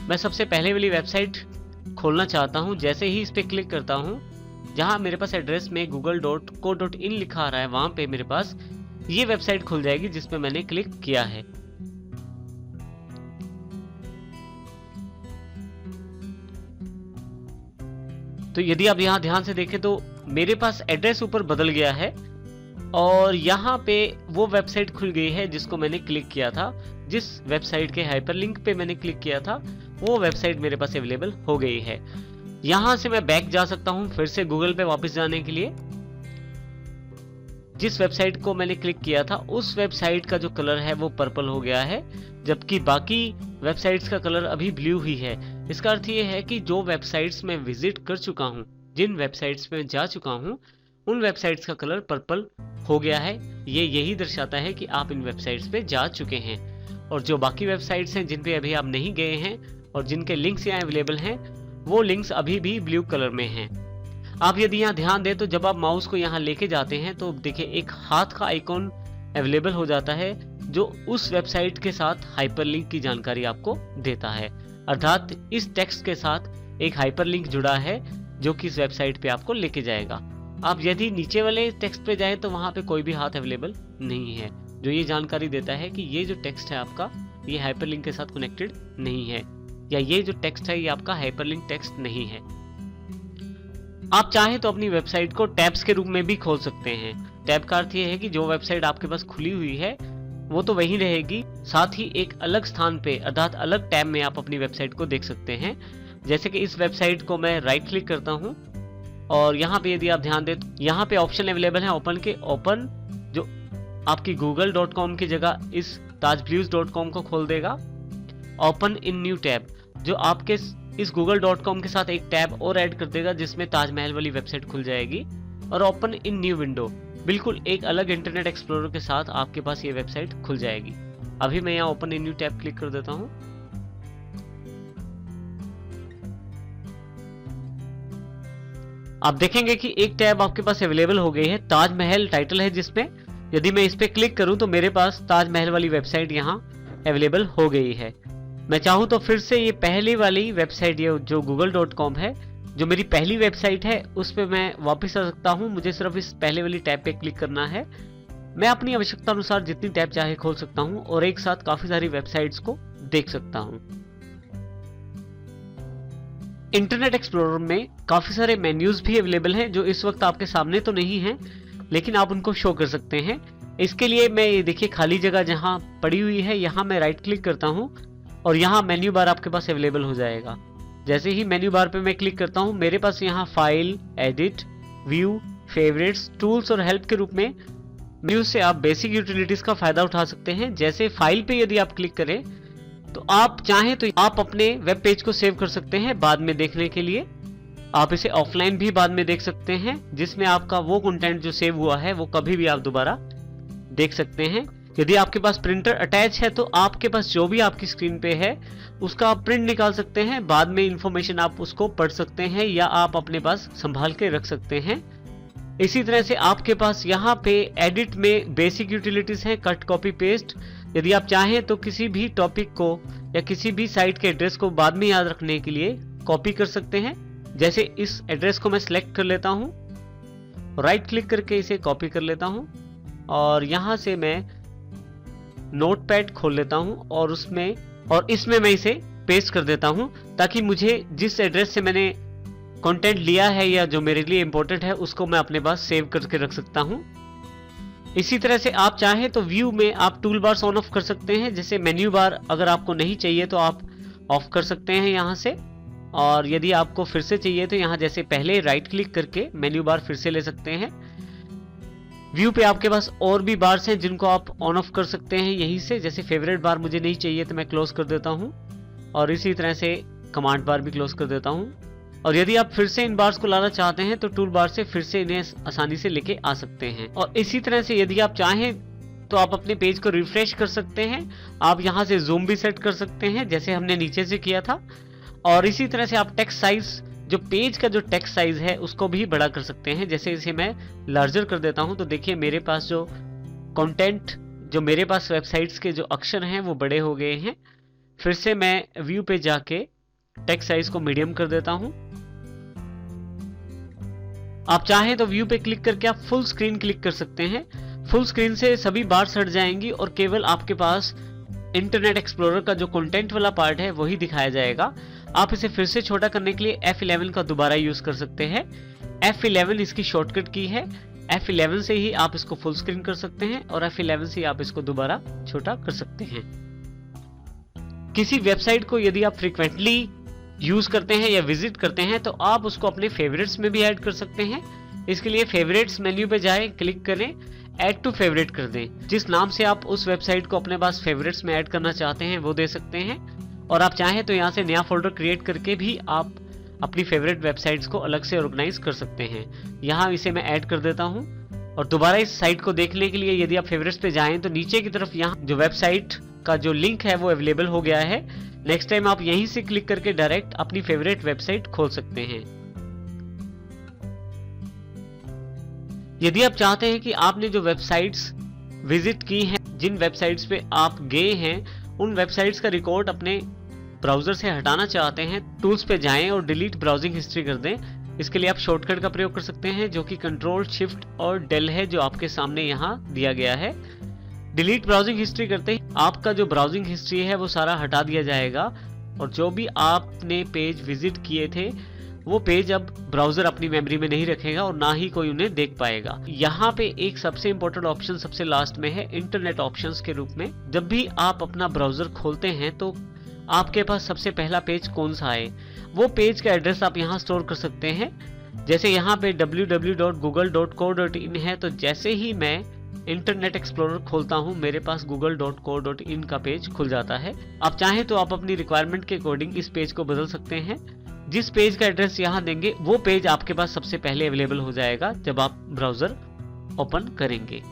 मैं सबसे पहले वाली वेबसाइट खोलना चाहता हूं। जैसे ही इस पे क्लिक करता हूं, जहां मेरे पास एड्रेस में google.co.in लिखा आ रहा है, वहां पे मेरे पास ये वेबसाइट खुल जाएगी जिसपे मैंने क्लिक किया है। तो यदि आप यहाँ ध्यान से देखें तो मेरे पास एड्रेस ऊपर बदल गया है और यहाँ पे वो वेबसाइट खुल गई है जिसको मैंने क्लिक किया था। जिस वेबसाइट के हाइपरलिंक पे मैंने क्लिक किया था वो वेबसाइट मेरे पास अवेलेबल हो गई है। यहाँ से मैं बैक जा सकता हूँ फिर से गूगल पे वापस जाने के लिए। जिस वेबसाइट को मैंने क्लिक किया था उस वेबसाइट का जो कलर है वो पर्पल हो गया है, जबकि बाकी वेबसाइट्स का कलर अभी ब्लू ही है। इसका अर्थ ये है कि जो वेबसाइट्स में विजिट कर चुका हूँ, जिन वेबसाइट्स में जा चुका हूँ, उन वेबसाइट्स का कलर पर्पल हो गया है। ये यही दर्शाता है कि आप इन वेबसाइट्स पे जा चुके हैं। और जो बाकी वेबसाइट्स हैं जिन पे अभी आप नहीं गए हैं और जिनके लिंक्स यहाँ अवेलेबल हैं, वो लिंक्स अभी भी ब्लू कलर में हैं। आप यदि यहाँ ध्यान दें तो जब आप माउस को यहाँ लेके जाते हैं तो देखिए एक हाथ का आइकॉन अवेलेबल हो जाता है जो उस वेबसाइट के साथ हाइपरलिंक की जानकारी आपको देता है। अर्थात इस टेक्स्ट के साथ एक हाइपरलिंक जुड़ा है जो कि इस वेबसाइट पे आपको लेके जाएगा। आप यदि नीचे वाले टेक्स्ट पे जाएं तो वहां पे कोई भी हाथ अवेलेबल नहीं है, जो ये जानकारी देता है कि ये जो टेक्स्ट है आपका ये हाइपरलिंक के साथ कनेक्टेड नहीं है, या ये जो टेक्स्ट है ये आपका हाइपरलिंक टेक्स्ट नहीं है। आप चाहें तो अपनी वेबसाइट को टैब्स के रूप में भी खोल सकते हैं। टैब का अर्थ ये है कि जो वेबसाइट आपके पास खुली हुई है वो तो वहीं रहेगी, साथ ही एक अलग स्थान पे अर्थात अलग टैब में आप अपनी वेबसाइट को देख सकते हैं। जैसे कि इस वेबसाइट को मैं राइट क्लिक करता हूं और यहाँ पे यदि आप ध्यान दें तो यहाँ पे ऑप्शन अवेलेबल है ओपन के। ओपन जो आपकी google.com की जगह इस tajblues.com को खोल देगा। ओपन इन न्यू टैब जो आपके इस google.com के साथ एक टैब और ऐड कर देगा जिसमें ताजमहल वाली वेबसाइट खुल जाएगी। और ओपन इन न्यू विंडो बिल्कुल एक अलग इंटरनेट एक्सप्लोरर के साथ आपके पास ये वेबसाइट खुल जाएगी। अभी मैं यहाँ open a new tab click कर देता हूँ। आप देखेंगे कि एक टैब आपके पास अवेलेबल हो गई है, ताजमहल टाइटल है जिसमें यदि मैं इस पे क्लिक करूं तो मेरे पास ताजमहल वाली वेबसाइट यहाँ अवेलेबल हो गई है। मैं चाहूं तो फिर से ये पहली वाली वेबसाइट ये जो google.com है, जो मेरी पहली वेबसाइट है, उस पे मैं वापस आ सकता हूं। मुझे सिर्फ इस पहले वाली टैब पे क्लिक करना है। मैं अपनी आवश्यकता अनुसार जितनी टैब चाहे खोल सकता हूं और एक साथ काफी सारी वेबसाइट्स को देख सकता हूं। इंटरनेट एक्सप्लोरर में काफी सारे मेन्यूज भी अवेलेबल हैं जो इस वक्त आपके सामने तो नहीं हैं, लेकिन आप उनको शो कर सकते हैं। इसके लिए मैं ये देखिए खाली जगह जहां पड़ी हुई है, यहां मैं राइट क्लिक करता हूं और यहां मेन्यू बार आपके पास अवेलेबल हो जाएगा। जैसे ही मेन्यू बार पे मैं क्लिक करता हूं, मेरे पास यहां file, edit, view, favourites, tools और हेल्प के रूप में मेन्यू से आप बेसिक यूटिलिटीज का फायदा उठा सकते हैं। जैसे फाइल पे यदि आप क्लिक करें तो आप चाहें तो आप अपने वेब पेज को सेव कर सकते हैं बाद में देखने के लिए। आप इसे ऑफलाइन भी बाद में देख सकते हैं, जिसमें आपका वो कंटेंट जो सेव हुआ है वो कभी भी आप दोबारा देख सकते हैं। यदि आपके पास प्रिंटर अटैच है तो आपके पास जो भी आपकी स्क्रीन पे है उसका आप प्रिंट निकाल सकते हैं, बाद में इंफॉर्मेशन आप उसको पढ़ सकते हैं या आप अपने पास संभाल के रख सकते हैं। इसी तरह से आपके पास यहाँ पे एडिट में बेसिक यूटिलिटीज हैं, कट, कॉपी, पेस्ट। यदि आप चाहें तो किसी भी टॉपिक को या किसी भी साइट के एड्रेस को बाद में याद रखने के लिए कॉपी कर सकते हैं। जैसे इस एड्रेस को मैं सिलेक्ट कर लेता हूं, राइट क्लिक करके इसे कॉपी कर लेता हूं और यहां से मैं नोटपैड खोल लेता हूं और इसमें मैं इसे पेस्ट कर देता हूं, ताकि मुझे जिस एड्रेस से मैंने कंटेंट लिया है या जो मेरे लिए इंपॉर्टेंट है उसको मैं अपने पास सेव करके रख सकता हूं। इसी तरह से आप चाहें तो व्यू में आप टूल बार्स ऑन ऑफ कर सकते हैं। जैसे मेन्यू बार अगर आपको नहीं चाहिए तो आप ऑफ कर सकते हैं यहां से, और यदि आपको फिर से चाहिए तो यहां जैसे पहले राइट क्लिक करके मेन्यू बार फिर से ले सकते हैं। व्यू पे आपके पास और भी बार्स हैं जिनको आप ऑन ऑफ कर सकते हैं यहीं से। जैसे फेवरेट बार मुझे नहीं चाहिए तो मैं क्लोज कर देता हूं और इसी तरह से कमांड बार भी क्लोज कर देता हूं। और यदि आप फिर से इन बार्स को लाना चाहते हैं तो टूल बार से फिर से इन्हें आसानी से लेके आ सकते हैं। और इसी तरह से यदि आप चाहें तो आप अपने पेज को रिफ्रेश कर सकते हैं। आप यहां से जूम भी सेट कर सकते हैं जैसे हमने नीचे से किया था। और इसी तरह से आप टेक्स्ट साइज, जो पेज का जो टेक्स्ट साइज है उसको भी बड़ा कर सकते हैं। जैसे इसे मैं लार्जर कर देता हूं तो देखिए मेरे पास जो कंटेंट, जो मेरे पास वेबसाइट्स के जो अक्षर हैं वो बड़े हो गए हैं। फिर से मैं व्यू पे जाके टेक्स्ट साइज को मीडियम कर देता हूं। आप चाहें तो व्यू पे क्लिक करके आप फुल स्क्रीन क्लिक कर सकते हैं। फुल स्क्रीन से सभी बार्स हट जाएंगी और केवल आपके पास इंटरनेट एक्सप्लोरर का जो कंटेंट वाला पार्ट है वही दिखाया जाएगा। आप इसे फिर से छोटा करने के लिए F11 का दोबारा यूज कर सकते हैं। F11 इसकी शॉर्टकट की है। F11 से ही आप इसको फुल स्क्रीन कर सकते हैं और F11 से ही आप इसको दोबारा छोटा कर सकते हैं। किसी वेबसाइट को यदि आप फ्रीक्वेंटली यूज करते हैं या विजिट करते हैं तो आप उसको अपने फेवरेट्स में भी ऐड कर सकते हैं। इसके लिए फेवरेट्स मेन्यू पे जाएं, क्लिक करें, ऐड टू फेवरेट कर दें। जिस नाम से आप उस वेबसाइट को अपने पास फेवरेट्स में ऐड करना चाहते हैं वो दे सकते हैं। और आप चाहें तो यहाँ से नया फोल्डर क्रिएट करके भी आप अपनी फेवरेट वेबसाइट्स को अलग से ऑर्गेनाइज कर सकते हैं। यहाँ इसे मैं ऐड कर देता हूँ और दोबारा इस साइट को देखने के लिए यदि आप फेवरेट्स पे जाएं तो नीचे की तरफ यहाँ जो वेबसाइट का जो लिंक है वो अवेलेबल हो गया है। नेक्स्ट टाइम आप यहीं से क्लिक करके डायरेक्ट अपनी फेवरेट वेबसाइट खोल सकते हैं। यदि आप चाहते हैं कि आपने जो वेबसाइट्स विजिट की हैं, जिन वेबसाइट्स पे आप गए हैं, उन वेबसाइट्स का रिकॉर्ड अपने ब्राउजर से हटाना चाहते हैं, टूल्स पे जाएं और डिलीट ब्राउजिंग हिस्ट्री कर दें। इसके लिए आप शॉर्टकट का प्रयोग कर सकते हैं जो कि कंट्रोल शिफ्ट और डेल है, जो आपके सामने यहाँ दिया गया है। डिलीट ब्राउजिंग हिस्ट्री करते ही आपका जो ब्राउजिंग हिस्ट्री है वो सारा हटा दिया जाएगा और जो भी आपने पेज विजिट किए थे वो पेज अब ब्राउजर अपनी मेमोरी में नहीं रखेगा और ना ही कोई उन्हें देख पाएगा। यहाँ पे एक सबसे इंपॉर्टेंट ऑप्शन सबसे लास्ट में है इंटरनेट ऑप्शंस के रूप में। जब भी आप अपना ब्राउजर खोलते हैं तो आपके पास सबसे पहला पेज कौन सा है, वो पेज का एड्रेस आप यहाँ स्टोर कर सकते हैं। जैसे यहाँ पे www.google.co.in है, तो जैसे ही मैं इंटरनेट एक्सप्लोरर खोलता हूँ मेरे पास google.co.in का पेज खुल जाता है। आप चाहें तो आप अपनी रिक्वायरमेंट के अकॉर्डिंग इस पेज को बदल सकते हैं। जिस पेज का एड्रेस यहाँ देंगे वो पेज आपके पास सबसे पहले अवेलेबल हो जाएगा जब आप ब्राउजर ओपन करेंगे।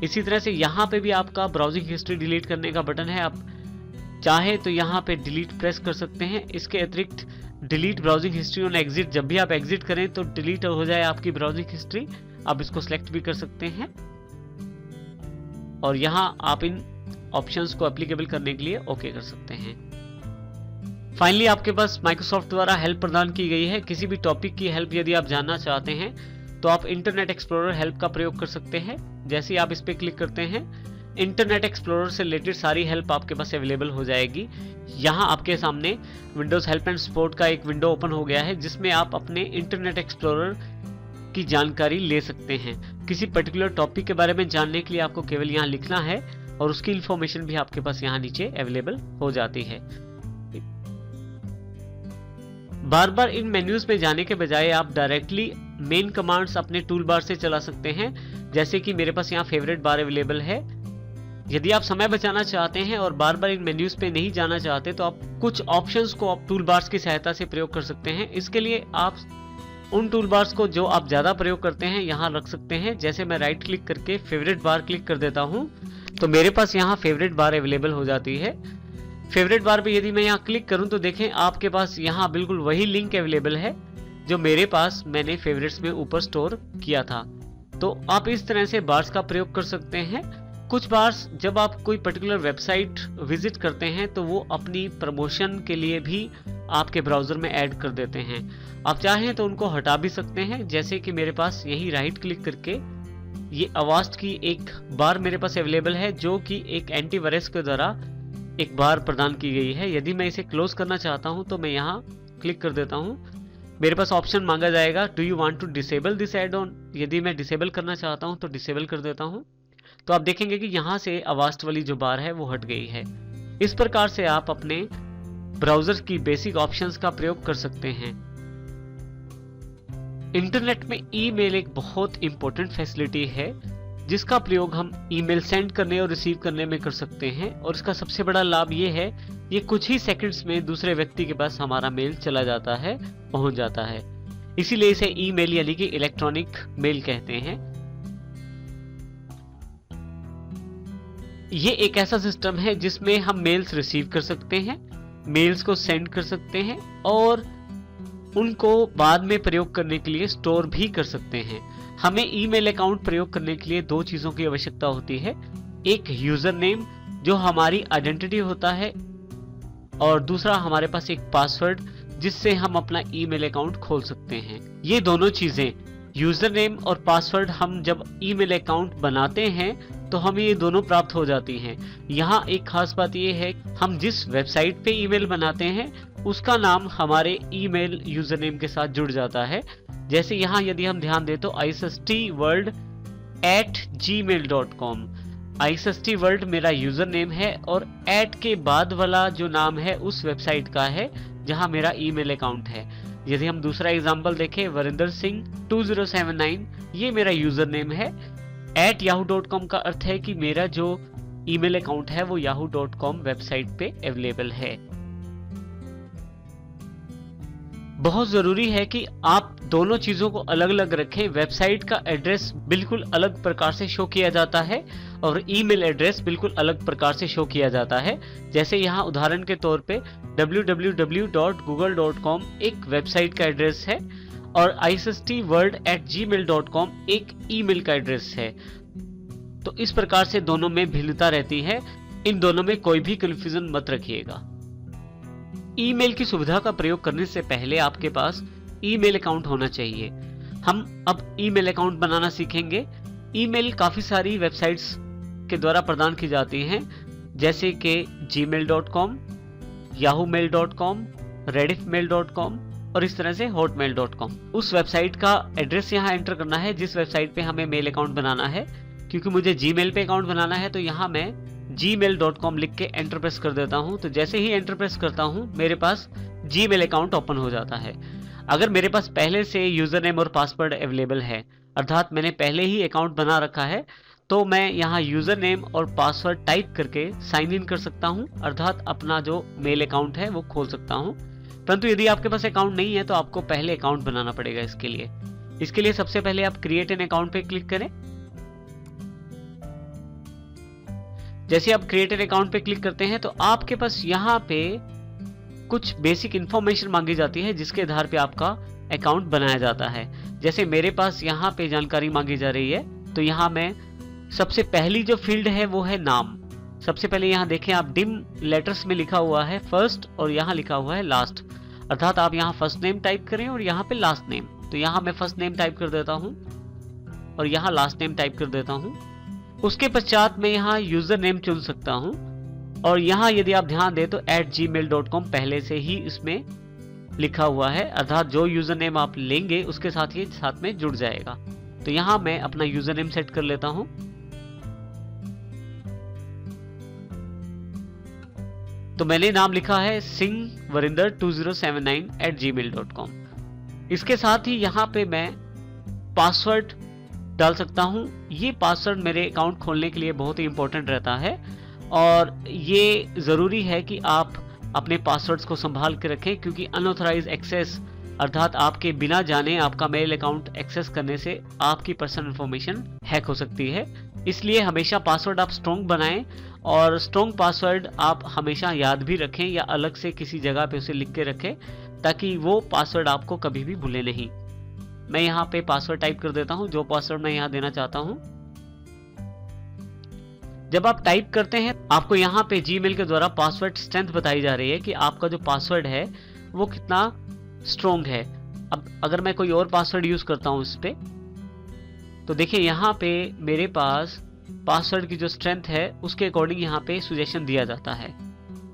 इसी तरह से यहाँ पे भी आपका ब्राउजिंग हिस्ट्री डिलीट करने का बटन है, आप चाहे तो यहाँ पे डिलीट प्रेस कर सकते हैं। इसके अतिरिक्त delete browsing history on exit, जब भी आप एग्जिट करें तो डिलीट हो जाए आपकी ब्राउजिंग हिस्ट्री, आप इसको सिलेक्ट भी कर सकते हैं और यहाँ आप इन ऑप्शंस को एप्लीकेबल करने के लिए ओके कर सकते हैं। फाइनली आपके पास माइक्रोसॉफ्ट द्वारा हेल्प प्रदान की गई है। किसी भी टॉपिक की हेल्प यदि आप जानना चाहते हैं तो आप इंटरनेट एक्सप्लोरर हेल्प का प्रयोग कर सकते हैं। जैसे ही आप इस पर क्लिक करते हैं, इंटरनेट एक्सप्लोरर से रिलेटेड सारी हेल्प आपके पास अवेलेबल हो जाएगी। यहाँ आपके सामने विंडोज हेल्प एंड सपोर्ट का एक विंडो ओपन हो गया है, जिसमें आप अपने इंटरनेट एक्सप्लोरर की जानकारी ले सकते हैं। किसी पर्टिकुलर टॉपिक के बारे में जानने के लिए आपको केवल यहाँ लिखना है और उसकी इंफॉर्मेशन भी आपके पास यहाँ नीचे अवेलेबल हो जाती है। बार बार इन मेन्यूज में जाने के बजाय आप डायरेक्टली मेन कमांड्स अपने टूल बार से चला सकते हैं। जैसे कि मेरे पास यहाँ फेवरेट बार अवेलेबल है। यदि आप समय बचाना चाहते हैं और बार बार इन मेन्यूज पे नहीं जाना चाहते तो आप कुछ ऑप्शंस को आप टूल बार्स की सहायता से प्रयोग कर सकते हैं। इसके लिए आप उन टूल बार्स को जो आप ज्यादा प्रयोग करते हैं यहाँ रख सकते हैं। जैसे मैं राइट क्लिक करके फेवरेट बार क्लिक कर देता हूँ तो मेरे पास यहाँ फेवरेट बार अवेलेबल हो जाती है। फेवरेट बार पे यदि मैं यहाँ क्लिक करूँ तो देखें आपके पास यहाँ बिल्कुल वही लिंक अवेलेबल है जो मेरे पास मैंने फेवरेट्स में ऊपर स्टोर किया था। तो आप इस तरह से बार्स का प्रयोग कर सकते हैं। कुछ बार्स जब आप कोई पर्टिकुलर वेबसाइट विजिट करते हैं तो वो अपनी प्रमोशन के लिए भी आपके ब्राउजर में ऐड कर देते हैं। आप चाहें तो उनको हटा भी सकते हैं। जैसे कि मेरे पास यही राइट क्लिक करके ये अवास्ट की एक बार मेरे पास अवेलेबल है, जो कि एक एंटीवायरस के द्वारा एक बार प्रदान की गई है। यदि मैं इसे क्लोज करना चाहता हूं तो मैं यहाँ क्लिक कर देता हूं। मेरे पास ऑप्शन मांगा जाएगा, do you want to disable this add on. यदि मैं डिसेबल करना चाहता हूं तो डिसेबल कर देता हूं। तो आप देखेंगे कि यहाँ से अवास्ट वाली जो बार है वो हट गई है। इस प्रकार से आप अपने ब्राउजर की बेसिक ऑप्शंस का प्रयोग कर सकते हैं। इंटरनेट में ईमेल एक बहुत इंपॉर्टेंट फैसिलिटी है, जिसका प्रयोग हम ईमेल सेंड करने और रिसीव करने में कर सकते हैं। और इसका सबसे बड़ा लाभ ये है, ये कुछ ही सेकंड्स में दूसरे व्यक्ति के पास हमारा मेल चला जाता है, पहुंच जाता है। इसीलिए इसे ईमेल यानी कि इलेक्ट्रॉनिक मेल कहते हैं। ये एक ऐसा सिस्टम है जिसमें हम मेल्स रिसीव कर सकते हैं, मेल्स को सेंड कर सकते हैं और उनको बाद में प्रयोग करने के लिए स्टोर भी कर सकते हैं। हमें ईमेल अकाउंट प्रयोग करने के लिए दो चीजों की आवश्यकता होती है। एक यूजर नेम जो हमारी आइडेंटिटी होता है और दूसरा हमारे पास एक पासवर्ड जिससे हम अपना ईमेल अकाउंट खोल सकते हैं। ये दोनों चीजें यूजर नेम और पासवर्ड हम जब ईमेल अकाउंट बनाते हैं तो हमें ये दोनों प्राप्त हो जाती हैं। यहाँ एक खास बात ये है, हम जिस वेबसाइट पे ईमेल बनाते हैं उसका नाम हमारे ईमेल यूजर नेम के साथ जुड़ जाता है। जैसे यहाँ यदि हम ध्यान दें तो isstworld@gmail.com, isstworld मेरा यूजर नेम है और एट के बाद वाला जो नाम है उस वेबसाइट का है जहाँ मेरा ईमेल अकाउंट है। यदि हम दूसरा एग्जांपल देखें, वरिंदर सिंह 2079 ये मेरा यूजर नेम है। @yahoo.com का अर्थ है कि मेरा जो ईमेल अकाउंट है वो yahoo.com वेबसाइट पे अवेलेबल है। बहुत जरूरी है कि आप दोनों चीजों को अलग अलग रखें। वेबसाइट का एड्रेस बिल्कुल अलग प्रकार से शो किया जाता है और ईमेल एड्रेस बिल्कुल अलग प्रकार से शो किया जाता है। जैसे यहाँ उदाहरण के तौर पे www.google.com एक वेबसाइट का एड्रेस है और isstworld@gmail.com एक ईमेल का एड्रेस है। तो इस प्रकार से दोनों में भिन्नता रहती है। इन दोनों में कोई भी कंफ्यूजन मत रखिएगा। ईमेल की सुविधा का प्रयोग करने से पहले आपके पास ईमेल अकाउंट होना चाहिए। हम अब ईमेल अकाउंट बनाना सीखेंगे। ईमेल काफी सारी वेबसाइट्स के द्वारा प्रदान की जाती हैं, जैसे कि gmail.com, yahoomail.com, rediffmail.com और इस तरह से hotmail.com। उस वेबसाइट का एड्रेस यहाँ एंटर करना है जिस वेबसाइट पे हमें मेल अकाउंट बनाना है। क्योंकि मुझे जीमेल पे अकाउंट बनाना है तो यहाँ मैं gmail.com लिख के एंटर प्रेस कर देता हूँ। तो जैसे ही एंटर प्रेस करता हूँ मेरे पास जीमेल अकाउंट ओपन हो जाता है। अगर मेरे पास पहले से यूजर नेम और पासवर्ड अवेलेबल है, अर्थात मैंने पहले ही अकाउंट बना रखा है, तो मैं यहाँ यूजर नेम और पासवर्ड टाइप करके साइन इन कर सकता हूँ, अर्थात अपना जो मेल अकाउंट है वो खोल सकता हूँ। परंतु यदि आपके पास अकाउंट नहीं है तो आपको पहले अकाउंट बनाना पड़ेगा। इसके लिए सबसे पहले आप क्रिएट एन अकाउंट पे क्लिक करें। जैसे आप क्रिएट एन अकाउंट पे क्लिक करते हैं तो आपके पास यहाँ पे कुछ बेसिक इंफॉर्मेशन मांगी जाती है जिसके आधार पे आपका अकाउंट बनाया जाता है। जैसे मेरे पास यहाँ पे जानकारी मांगी जा रही है, तो यहाँ मैं सबसे पहली जो फील्ड है वो है नाम। सबसे पहले यहाँ देखें आप, डिम लेटर्स में लिखा हुआ है फर्स्ट और यहाँ लिखा हुआ है लास्ट, अर्थात आप यहाँ फर्स्ट नेम टाइप करें और यहाँ पे लास्ट नेम। तो यहाँ मैं फर्स्ट नेम टाइप कर देता हूँ और यहाँ लास्ट नेम टाइप कर देता हूँ। उसके पश्चात मैं यहाँ यूजर नेम चुन सकता हूँ और यहाँ यदि आप ध्यान दें तो @gmail.com पहले से ही इसमें लिखा हुआ है, अर्थात जो यूजर नेम आप लेंगे उसके साथ ही साथ में जुड़ जाएगा। तो यहाँ मैं अपना यूजर नेम सेट कर लेता हूँ। तो मैंने नाम लिखा है singh-varinder2079 @gmail.com। इसके साथ ही यहाँ पे मैं पासवर्ड डाल सकता हूँ। ये पासवर्ड मेरे अकाउंट खोलने के लिए बहुत ही इंपॉर्टेंट रहता है और ये ज़रूरी है कि आप अपने पासवर्ड्स को संभाल के रखें, क्योंकि अनऑथराइज्ड एक्सेस अर्थात आपके बिना जाने आपका मेल अकाउंट एक्सेस करने से आपकी पर्सनल इंफॉर्मेशन हैक हो सकती है। इसलिए हमेशा पासवर्ड आप स्ट्रॉन्ग बनाएं और स्ट्रॉन्ग पासवर्ड आप हमेशा याद भी रखें या अलग से किसी जगह पे उसे लिख के रखें ताकि वो पासवर्ड आपको कभी भी भूले नहीं। मैं यहाँ पे पासवर्ड टाइप कर देता हूँ, जो पासवर्ड मैं यहाँ देना चाहता हूँ। जब आप टाइप करते हैं आपको यहाँ पे जीमेल के द्वारा पासवर्ड स्ट्रेंथ बताई जा रही है कि आपका जो पासवर्ड है वो कितना स्ट्रॉन्ग है। अब अगर मैं कोई और पासवर्ड यूज करता हूँ इस पे, तो देखिए यहाँ पे मेरे पास पासवर्ड की जो स्ट्रेंथ है उसके अकॉर्डिंग यहाँ पे सजेशन दिया जाता है।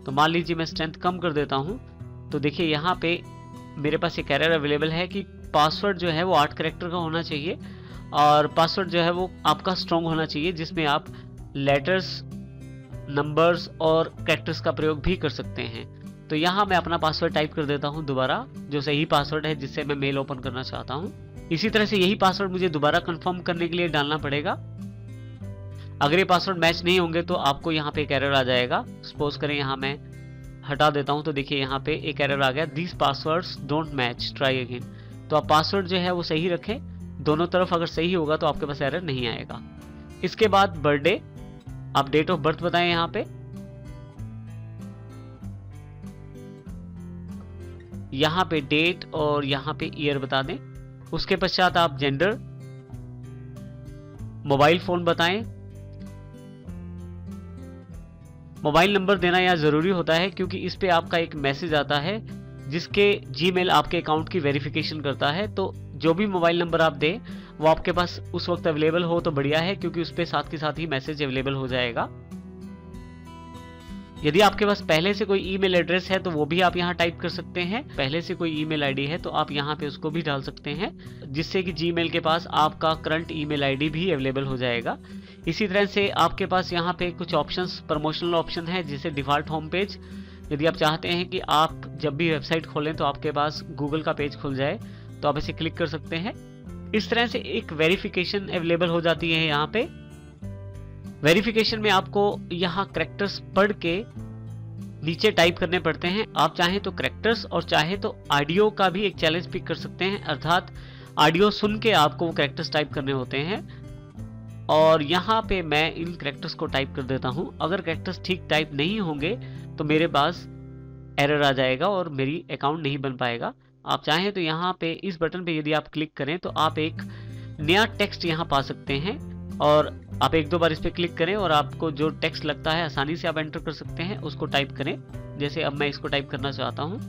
तो मान लीजिए मैं स्ट्रेंथ कम कर देता हूँ, तो देखिए यहाँ पे मेरे पास एक एरर अवेलेबल है कि पासवर्ड जो है वो 8 कैरेक्टर का होना चाहिए और पासवर्ड जो है वो आपका स्ट्रॉन्ग होना चाहिए, जिसमें आप लेटर्स, नंबर्स और कैरेक्टर्स का प्रयोग भी कर सकते हैं। तो यहाँ मैं अपना पासवर्ड टाइप कर देता हूँ दोबारा, जो सही पासवर्ड है जिससे मैं मेल ओपन करना चाहता हूँ। इसी तरह से यही पासवर्ड मुझे दोबारा कंफर्म करने के लिए डालना पड़ेगा। अगर ये पासवर्ड मैच नहीं होंगे तो आपको यहाँ पे एक एरर आ जाएगा। सपोज करें यहाँ मैं हटा देता हूँ, तो देखिए यहाँ पे एक एरर आ गया, this passwords don't match, try again. तो आप पासवर्ड जो है वो सही रखें, दोनों तरफ अगर सही होगा तो आपके पास एरर नहीं आएगा। इसके बाद बर्थडे, आप डेट ऑफ बर्थ बताएं यहाँ पे, यहाँ पे डेट और यहाँ पे ईयर बता दें। उसके पश्चात आप जेंडर, मोबाइल फोन बताएं। मोबाइल नंबर देना यहाँ जरूरी होता है क्योंकि इस पे आपका एक मैसेज आता है जिसके जीमेल आपके अकाउंट की वेरिफिकेशन करता है। तो जो भी मोबाइल नंबर आप दें वो आपके पास उस वक्त अवेलेबल हो तो बढ़िया है, क्योंकि उस पे साथ के साथ ही मैसेज अवेलेबल हो जाएगा। यदि आपके पास पहले से कोई ईमेल एड्रेस है तो वो भी आप यहाँ टाइप कर सकते हैं। पहले से कोई ईमेल आईडी है तो आप यहाँ पे उसको भी डाल सकते हैं, जिससे कि जीमेल के पास आपका करंट ईमेल आईडी भी अवेलेबल हो जाएगा। इसी तरह से आपके पास यहाँ पे कुछ ऑप्शंस, प्रमोशनल ऑप्शन है, जैसे डिफॉल्ट होम पेज। यदि आप चाहते हैं कि आप जब भी वेबसाइट खोलें तो आपके पास गूगल का पेज खुल जाए तो आप इसे क्लिक कर सकते हैं। इस तरह से एक वेरिफिकेशन अवेलेबल हो जाती है। यहाँ पे वेरिफिकेशन में आपको यहाँ कैरेक्टर्स पढ़ के नीचे टाइप करने पड़ते हैं। आप चाहें तो कैरेक्टर्स और चाहे तो ऑडियो का भी एक चैलेंज पिक कर सकते हैं, अर्थात ऑडियो सुन के आपको वो कैरेक्टर्स टाइप करने होते हैं। और यहाँ पे मैं इन कैरेक्टर्स को टाइप कर देता हूँ। अगर कैरेक्टर्स ठीक टाइप नहीं होंगे तो मेरे पास एरर आ जाएगा और मेरी अकाउंट नहीं बन पाएगा। आप चाहें तो यहाँ पे इस बटन पे यदि आप क्लिक करें तो आप एक नया टेक्स्ट यहाँ पा सकते हैं और आप एक दो बार इस पे क्लिक करें और आपको जो टेक्स्ट लगता है आसानी से आप एंटर कर सकते हैं, उसको टाइप करें। जैसे अब मैं इसको टाइप करना चाहता हूँ।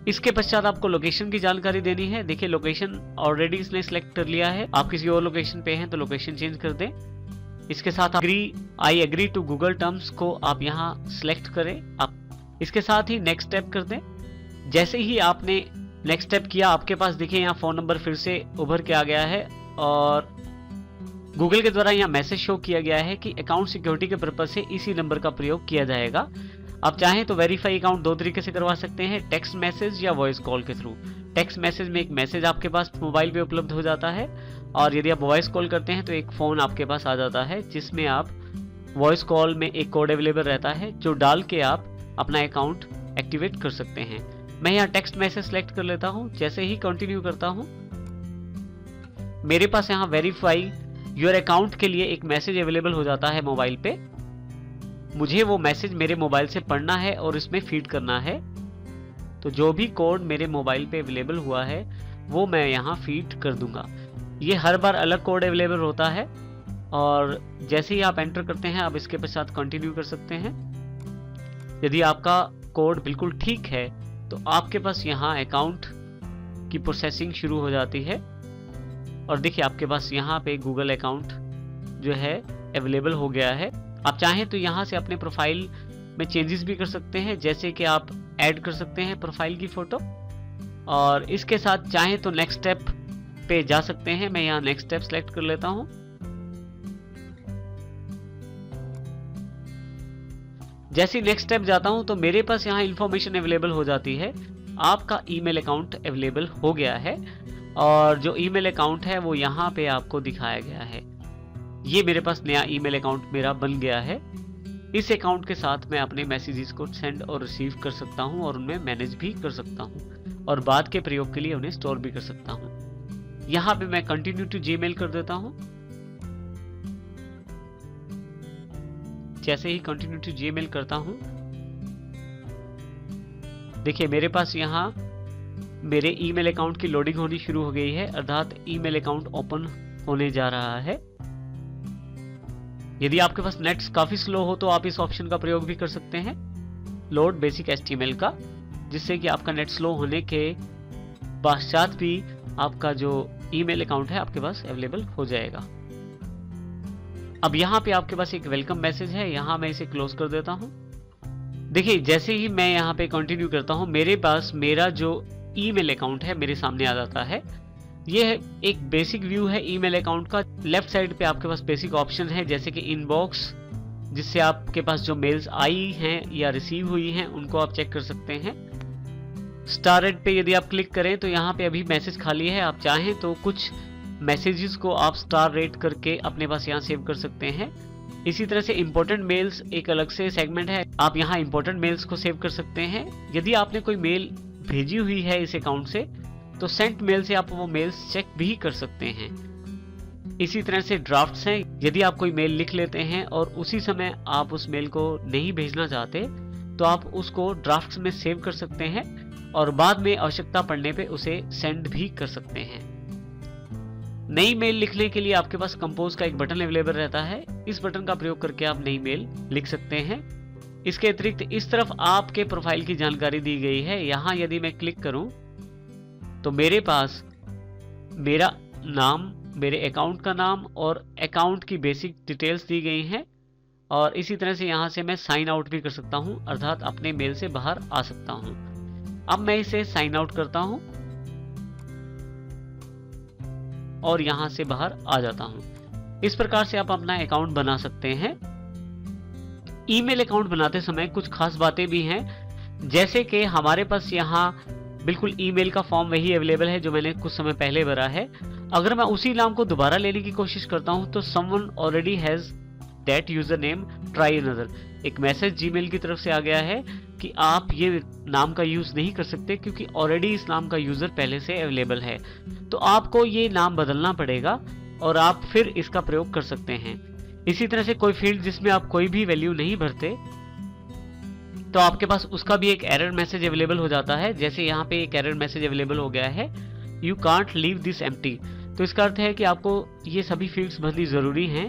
इसके पश्चात आपको लोकेशन की जानकारी देनी है। देखिए लोकेशन ऑलरेडी इसने सिलेक्ट कर लिया है, आप किसी और लोकेशन पे हैं तो लोकेशन चेंज कर दें। इसके साथ I agree to Google terms को आप यहाँ सिलेक्ट करें। आप इसके साथ ही नेक्स्ट स्टेप कर दें। जैसे ही आपने नेक्स्ट स्टेप किया आपके पास देखिए यहाँ फोन नंबर फिर से उभर के आ गया है और गूगल के द्वारा यहाँ मैसेज शो किया गया है कि अकाउंट सिक्योरिटी के पर्पज से इसी नंबर का प्रयोग किया जाएगा। आप चाहें तो वेरीफाई अकाउंट दो तरीके से करवा सकते हैं, टेक्स्ट मैसेज या वॉइस कॉल के थ्रू। टेक्स्ट मैसेज में एक मैसेज आपके पास मोबाइल पे उपलब्ध हो जाता है और यदि आप वॉइस कॉल करते हैं तो एक फोन आपके पास आ जाता है जिसमें आप वॉइस कॉल में एक कोड अवेलेबल रहता है जो डाल के आप अपना अकाउंट एक्टिवेट कर सकते हैं। मैं यहाँ टेक्स्ट मैसेज सेलेक्ट कर लेता हूँ। जैसे ही कंटिन्यू करता हूँ मेरे पास यहाँ वेरीफाई योर अकाउंट के लिए एक मैसेज अवेलेबल हो जाता है मोबाइल पे। मुझे वो मैसेज मेरे मोबाइल से पढ़ना है और इसमें फीड करना है। तो जो भी कोड मेरे मोबाइल पे अवेलेबल हुआ है वो मैं यहाँ फीड कर दूंगा। ये हर बार अलग कोड अवेलेबल होता है और जैसे ही आप एंटर करते हैं आप इसके पश्चात कंटिन्यू कर सकते हैं। यदि आपका कोड बिल्कुल ठीक है तो आपके पास यहाँ अकाउंट की प्रोसेसिंग शुरू हो जाती है और देखिए आपके पास यहाँ पे गूगल अकाउंट जो है अवेलेबल हो गया है। आप चाहें तो यहाँ से अपने प्रोफाइल में चेंजेस भी कर सकते हैं, जैसे कि आप ऐड कर सकते हैं प्रोफाइल की फोटो और इसके साथ चाहें तो नेक्स्ट स्टेप पे जा सकते हैं। मैं यहाँ नेक्स्ट स्टेप सेलेक्ट कर लेता हूँ। जैसे नेक्स्ट स्टेप जाता हूं तो मेरे पास यहाँ इंफॉर्मेशन अवेलेबल हो जाती है। आपका ईमेल अकाउंट अवेलेबल हो गया है और जो ईमेल अकाउंट है वो यहाँ पे आपको दिखाया गया है। ये मेरे पास नया ईमेल अकाउंट मेरा बन गया है। इस अकाउंट के साथ मैं अपने मैसेजेस को सेंड और रिसीव कर सकता हूँ और उनमें मैनेज भी कर सकता हूँ और बाद के प्रयोग के लिए उन्हें स्टोर भी कर सकता हूँ। यहाँ पे मैं कंटिन्यू टू जीमेल कर देता हूँ। जैसे ही कंटिन्यू टू जीमेल करता हूं, देखिए मेरे पास यहाँ मेरे ईमेल अकाउंट की लोडिंग होनी शुरू हो गई है, अर्थात ईमेल अकाउंट ओपन होने जा रहा है। यदि आपके पास नेट काफी स्लो हो तो आप इस ऑप्शन का प्रयोग भी कर सकते हैं, लोड बेसिक एचटीएमएल का, जिससे कि आपका नेट स्लो होने के पश्चात भी आपका जो ईमेल अकाउंट है आपके पास अवेलेबल हो जाएगा। अब यहाँ पे आपके पास एक वेलकम मैसेज है, यहाँ मैं इसे क्लोज कर देता हूँ। देखिए जैसे ही मैं यहाँ पे कंटिन्यू करता हूँ मेरे पास मेरा जो ईमेल अकाउंट है मेरे सामने आ जाता है। ये एक बेसिक व्यू है ईमेल अकाउंट का। लेफ्ट साइड पे आपके पास बेसिक ऑप्शन है जैसे कि इनबॉक्स, जिससे आपके पास जो मेल्स आई हैं या रिसीव हुई हैं उनको आप चेक कर सकते हैं। स्टार रेट पे यदि आप क्लिक करें तो यहाँ पे अभी मैसेज खाली है। आप चाहें तो कुछ मैसेजेस को आप स्टार रेट करके अपने पास यहाँ सेव कर सकते हैं। इसी तरह से इंपॉर्टेंट मेल्स एक अलग से सेगमेंट है, आप यहाँ इंपॉर्टेंट मेल्स को सेव कर सकते हैं। यदि आपने कोई मेल भेजी हुई है इस अकाउंट से तो सेंट मेल से आप वो मेल्स चेक भी कर सकते हैं। इसी तरह से ड्राफ्ट्स हैं, यदि आप कोई मेल लिख लेते हैं और उसी समय आप उस मेल को नहीं भेजना चाहते तो आप उसको ड्राफ्ट्स में सेव कर सकते हैं और बाद में आवश्यकता पड़ने पे उसे सेंड भी कर सकते हैं। नई मेल लिखने के लिए आपके पास कंपोज का एक बटन अवेलेबल रहता है, इस बटन का प्रयोग करके आप नई मेल लिख सकते हैं। इसके अतिरिक्त इस तरफ आपके प्रोफाइल की जानकारी दी गई है। यहाँ यदि मैं क्लिक करूं तो मेरे पास मेरा नाम, मेरे अकाउंट का नाम और अकाउंट की बेसिक डिटेल्स दी गई हैं और इसी तरह से यहाँ से मैं साइन आउट भी कर सकता हूँ, अर्थात अपने मेल से बाहर आ सकता हूँ। अब मैं इसे साइन आउट करता हूँ और यहां से बाहर आ जाता हूं। इस प्रकार से आप अपना अकाउंट बना सकते हैं। ईमेल अकाउंट बनाते समय कुछ खास बातें भी हैं, जैसे कि हमारे पास यहाँ बिल्कुल ईमेल का फॉर्म वही अवेलेबल है जो मैंने कुछ समय पहले भरा है। अगर मैं उसी नाम को दोबारा लेने की कोशिश करता हूं तो someone already has that user name, try another, एक मैसेज जीमेल की तरफ से आ गया है कि आप ये नाम का यूज नहीं कर सकते क्योंकि ऑलरेडी इस नाम का यूजर पहले से अवेलेबल है। तो आपको ये नाम बदलना पड़ेगा और आप फिर इसका प्रयोग कर सकते हैं। इसी तरह से कोई फील्ड जिसमें आप कोई भी वैल्यू नहीं भरते तो आपके पास उसका भी एक एरर मैसेज अवेलेबल हो जाता है। जैसे यहाँ पे एक एरर मैसेज अवेलेबल हो गया है, you can't leave this empty. तो इसका अर्थ है कि आपको ये सभी फील्ड्स भरनी जरूरी हैं।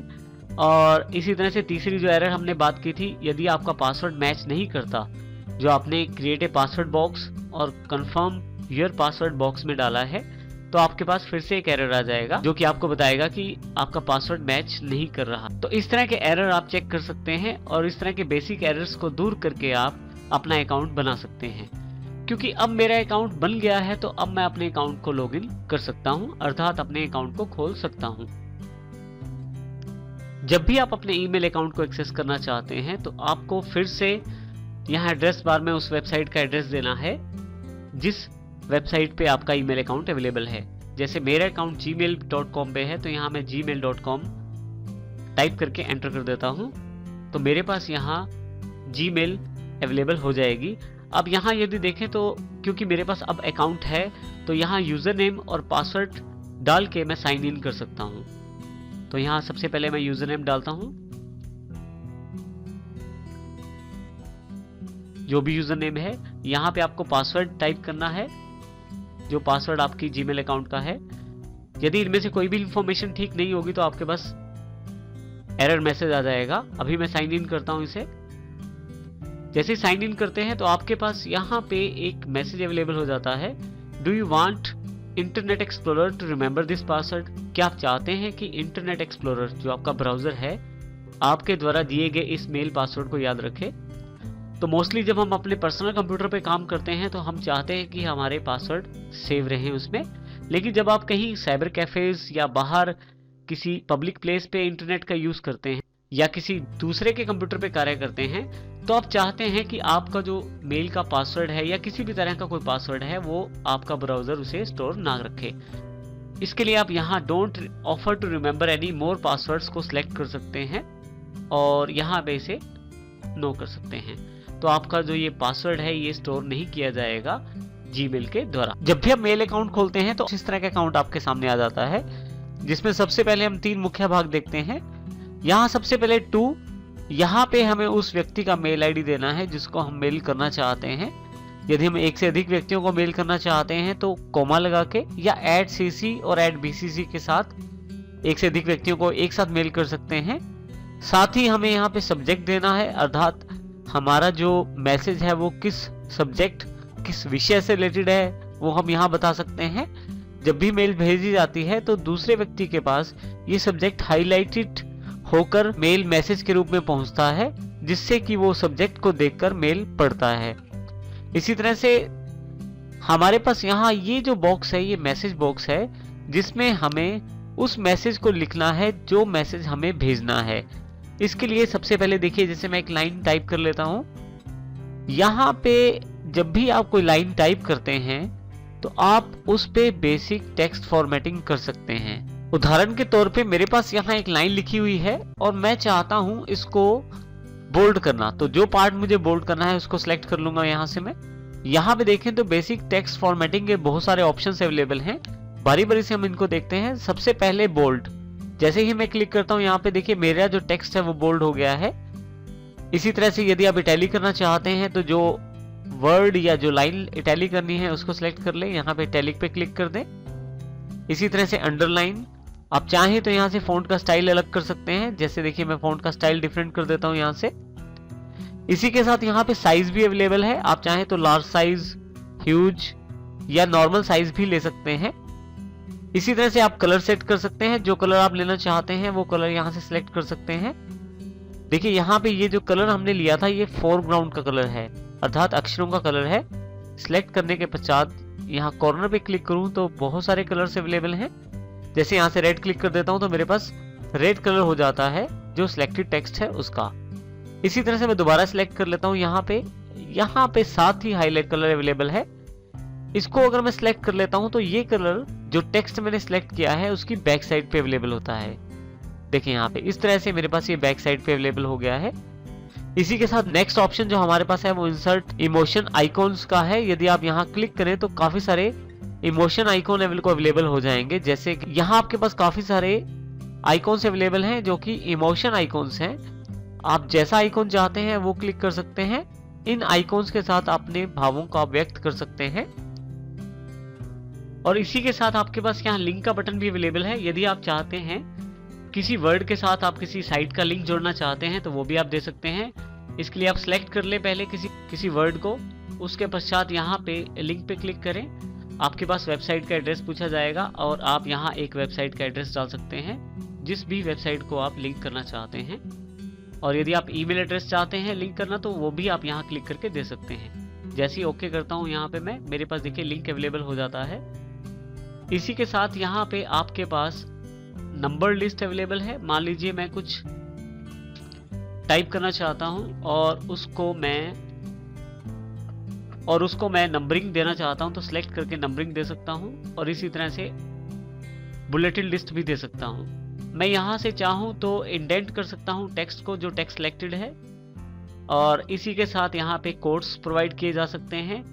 और इसी तरह से तीसरी जो एरर हमने बात की थी, यदि आपका पासवर्ड मैच नहीं करता जो आपने क्रिएट ए पासवर्ड बॉक्स और कंफर्म योर पासवर्ड बॉक्स में डाला है, तो आपके पास फिर से एक एरर आ जाएगा जो कि आपको बताएगा कि आपका पासवर्ड मैच नहीं कर रहा। तो इस तरह के एरर आप चेक कर सकते हैं और इस तरह के बेसिक एरर्स को दूर करके आप अपना अकाउंट बना सकते हैं। क्योंकि अब मेरा अकाउंट बन गया है तो अब मैं अपने अकाउंट को लॉगिन कर सकता हूं, अर्थात अपने अकाउंट को खोल सकता हूं। जब भी आप अपने ईमेल अकाउंट को एक्सेस करना चाहते हैं तो आपको फिर से यहाँ एड्रेस बार में उस वेबसाइट का एड्रेस देना है जिस वेबसाइट पे आपका ईमेल अकाउंट अवेलेबल है। जैसे मेरा अकाउंट gmail.com पे है तो यहाँ मैं gmail.com टाइप करके एंटर कर देता हूँ तो मेरे पास यहाँ जीमेल अवेलेबल हो जाएगी। अब यहाँ यदि देखें तो क्योंकि मेरे पास अब अकाउंट है तो यहाँ यूजर नेम और पासवर्ड डाल के मैं साइन इन कर सकता हूँ। तो यहाँ सबसे पहले मैं यूजर नेम डालता हूँ, जो भी यूजर नेम है। यहाँ पे आपको पासवर्ड टाइप करना है, जो पासवर्ड आपकी जीमेल अकाउंट का है। यदि इनमें से कोई भी इंफॉर्मेशन ठीक नहीं होगी तो आपके पास एरर मैसेज आ जाएगा। अभी मैं साइन इन करता हूं इसे। जैसे साइन इन करते हैं तो आपके पास यहाँ पे एक मैसेज अवेलेबल हो जाता है, do you want Internet Explorer to remember this password. क्या आप चाहते हैं कि इंटरनेट एक्सप्लोरर जो आपका ब्राउजर है आपके द्वारा दिए गए इस मेल पासवर्ड को याद रखे। तो मोस्टली जब हम अपने पर्सनल कंप्यूटर पे काम करते हैं तो हम चाहते हैं कि हमारे पासवर्ड सेव रहे उसमें। लेकिन जब आप कहीं साइबर कैफेज या बाहर किसी पब्लिक प्लेस पे इंटरनेट का यूज करते हैं या किसी दूसरे के कंप्यूटर पे कार्य करते हैं तो आप चाहते हैं कि आपका जो मेल का पासवर्ड है या किसी भी तरह का कोई पासवर्ड है वो आपका ब्राउजर उसे स्टोर ना रखे। इसके लिए आप यहाँ don't offer to remember any more passwords को सिलेक्ट कर सकते हैं और यहाँ पे इसे नो कर सकते हैं। तो आपका जो ये पासवर्ड है ये स्टोर नहीं किया जाएगा जीमेल के द्वारा। जब भी आप मेल अकाउंट खोलते हैं तो इस तरह का अकाउंट आपके सामने आ जाता है, जिसमें सबसे पहले हम 3 मुख्य भाग देखते हैं। यहाँ सबसे पहले टू, यहाँ पे हमें उस व्यक्ति का मेल आईडी देना है जिसको हम मेल करना चाहते हैं। यदि हम एक से अधिक व्यक्तियों को मेल करना चाहते हैं तो कोमा लगा के या @cc और @bcc के साथ एक से अधिक व्यक्तियों को एक साथ मेल कर सकते हैं। साथ ही हमें यहाँ पे सब्जेक्ट देना है, अर्थात हमारा जो मैसेज है वो किस सब्जेक्ट किस विषय से रिलेटेड है वो हम यहाँ बता सकते हैं। जब भी मेल भेजी जाती है तो दूसरे व्यक्ति के पास ये सब्जेक्ट हाईलाइटेड होकर मेल मैसेज के रूप में पहुंचता है, जिससे कि वो सब्जेक्ट को देखकर मेल पढ़ता है। इसी तरह से हमारे पास यहाँ ये जो बॉक्स है ये मैसेज बॉक्स है, जिसमें हमें उस मैसेज को लिखना है जो मैसेज हमें भेजना है। इसके लिए सबसे पहले देखिए, जैसे मैं एक लाइन टाइप कर लेता हूं। यहाँ पे जब भी आप कोई लाइन टाइप करते हैं तो आप उस पे बेसिक टेक्स्ट फॉर्मेटिंग कर सकते हैं। उदाहरण के तौर पे मेरे पास यहाँ एक लाइन लिखी हुई है और मैं चाहता हूं इसको बोल्ड करना, तो जो पार्ट मुझे बोल्ड करना है उसको सिलेक्ट कर लूंगा यहाँ से मैं। यहाँ पे देखें तो बेसिक टेक्स्ट फॉर्मेटिंग के बहुत सारे ऑप्शंस अवेलेबल हैं, बारी बारी से हम इनको देखते हैं। सबसे पहले बोल्ड, जैसे ही मैं क्लिक करता हूँ यहाँ पे देखिए मेरा जो टेक्स्ट है वो बोल्ड हो गया है। इसी तरह से यदि आप इटैलिक करना चाहते हैं तो जो वर्ड या जो लाइन इटैलिक करनी है उसको सिलेक्ट कर लें, यहाँ पे इटैलिक पे क्लिक कर दें। इसी तरह से अंडरलाइन, आप चाहें तो यहाँ से फॉन्ट का स्टाइल अलग कर सकते हैं। जैसे देखिए मैं फॉन्ट का स्टाइल डिफरेंट कर देता हूँ यहाँ से। इसी के साथ यहाँ पे साइज भी अवेलेबल है, आप चाहें तो लार्ज साइज, ह्यूज या नॉर्मल साइज भी ले सकते हैं। इसी तरह से आप कलर सेट कर सकते हैं, जो कलर आप लेना चाहते हैं वो कलर यहाँ से सिलेक्ट कर सकते हैं। देखिए यहाँ पे ये जो कलर हमने लिया था ये फोरग्राउंड का कलर है, अर्थात अक्षरों का कलर है। सिलेक्ट करने के पश्चात यहाँ कॉर्नर पे क्लिक करूँ तो बहुत सारे कलर्स अवेलेबल हैं। जैसे यहाँ से रेड क्लिक कर देता हूँ तो मेरे पास रेड कलर हो जाता है जो सिलेक्टेड टेक्स्ट है उसका। इसी तरह से मैं दोबारा सिलेक्ट कर लेता हूँ यहाँ पे साथ ही हाईलाइट कलर अवेलेबल है। इसको अगर मैं सिलेक्ट कर लेता हूँ तो ये कलर जो टेक्स्ट मैंने सिलेक्ट किया है उसकी बैक साइड पे अवेलेबल होता है। देखिए यहाँ पे इस तरह से मेरे पास ये बैक साइड पे अवेलेबल हो गया है। इसी के साथ नेक्स्ट ऑप्शन जो हमारे पास है वो इंसर्ट इमोशन आइकॉन्स का है। यदि आप यहाँ क्लिक करें तो काफी सारे इमोशन आइकॉन को अवेलेबल हो जाएंगे। जैसे यहाँ आपके पास काफी सारे आइकॉन्स अवेलेबल हैं जो कि इमोशन आइकॉन्स हैं। आप जैसा आइकॉन चाहते हैं वो क्लिक कर सकते हैं। इन आइकॉन्स के साथ अपने भावों को आप व्यक्त कर सकते हैं। और इसी के साथ आपके पास यहाँ लिंक का बटन भी अवेलेबल है। यदि आप चाहते हैं किसी वर्ड के साथ आप किसी साइट का लिंक जोड़ना चाहते हैं तो वो भी आप दे सकते हैं। इसके लिए आप सिलेक्ट कर ले पहले किसी वर्ड को, उसके पश्चात यहाँ पे लिंक पे क्लिक करें। आपके पास वेबसाइट का एड्रेस पूछा जाएगा और आप यहाँ एक वेबसाइट का एड्रेस डाल सकते हैं जिस भी वेबसाइट को आप लिंक करना चाहते हैं। और यदि आप ईमेल एड्रेस चाहते हैं लिंक करना तो वो भी आप यहाँ क्लिक करके दे सकते हैं। जैसे ही ओके करता हूँ यहाँ पे मैं, मेरे पास देखिए लिंक अवेलेबल हो जाता है। इसी के साथ यहाँ पे आपके पास नंबर लिस्ट अवेलेबल है। मान लीजिए मैं कुछ टाइप करना चाहता हूँ और उसको मैं नंबरिंग देना चाहता हूँ तो सिलेक्ट करके नंबरिंग दे सकता हूँ। और इसी तरह से बुलेटिन लिस्ट भी दे सकता हूँ। मैं यहाँ से चाहूँ तो इंडेंट कर सकता हूँ टेक्स्ट को, जो टेक्स्ट सिलेक्टेड है। और इसी के साथ यहाँ पे कोड्स प्रोवाइड किए जा सकते हैं।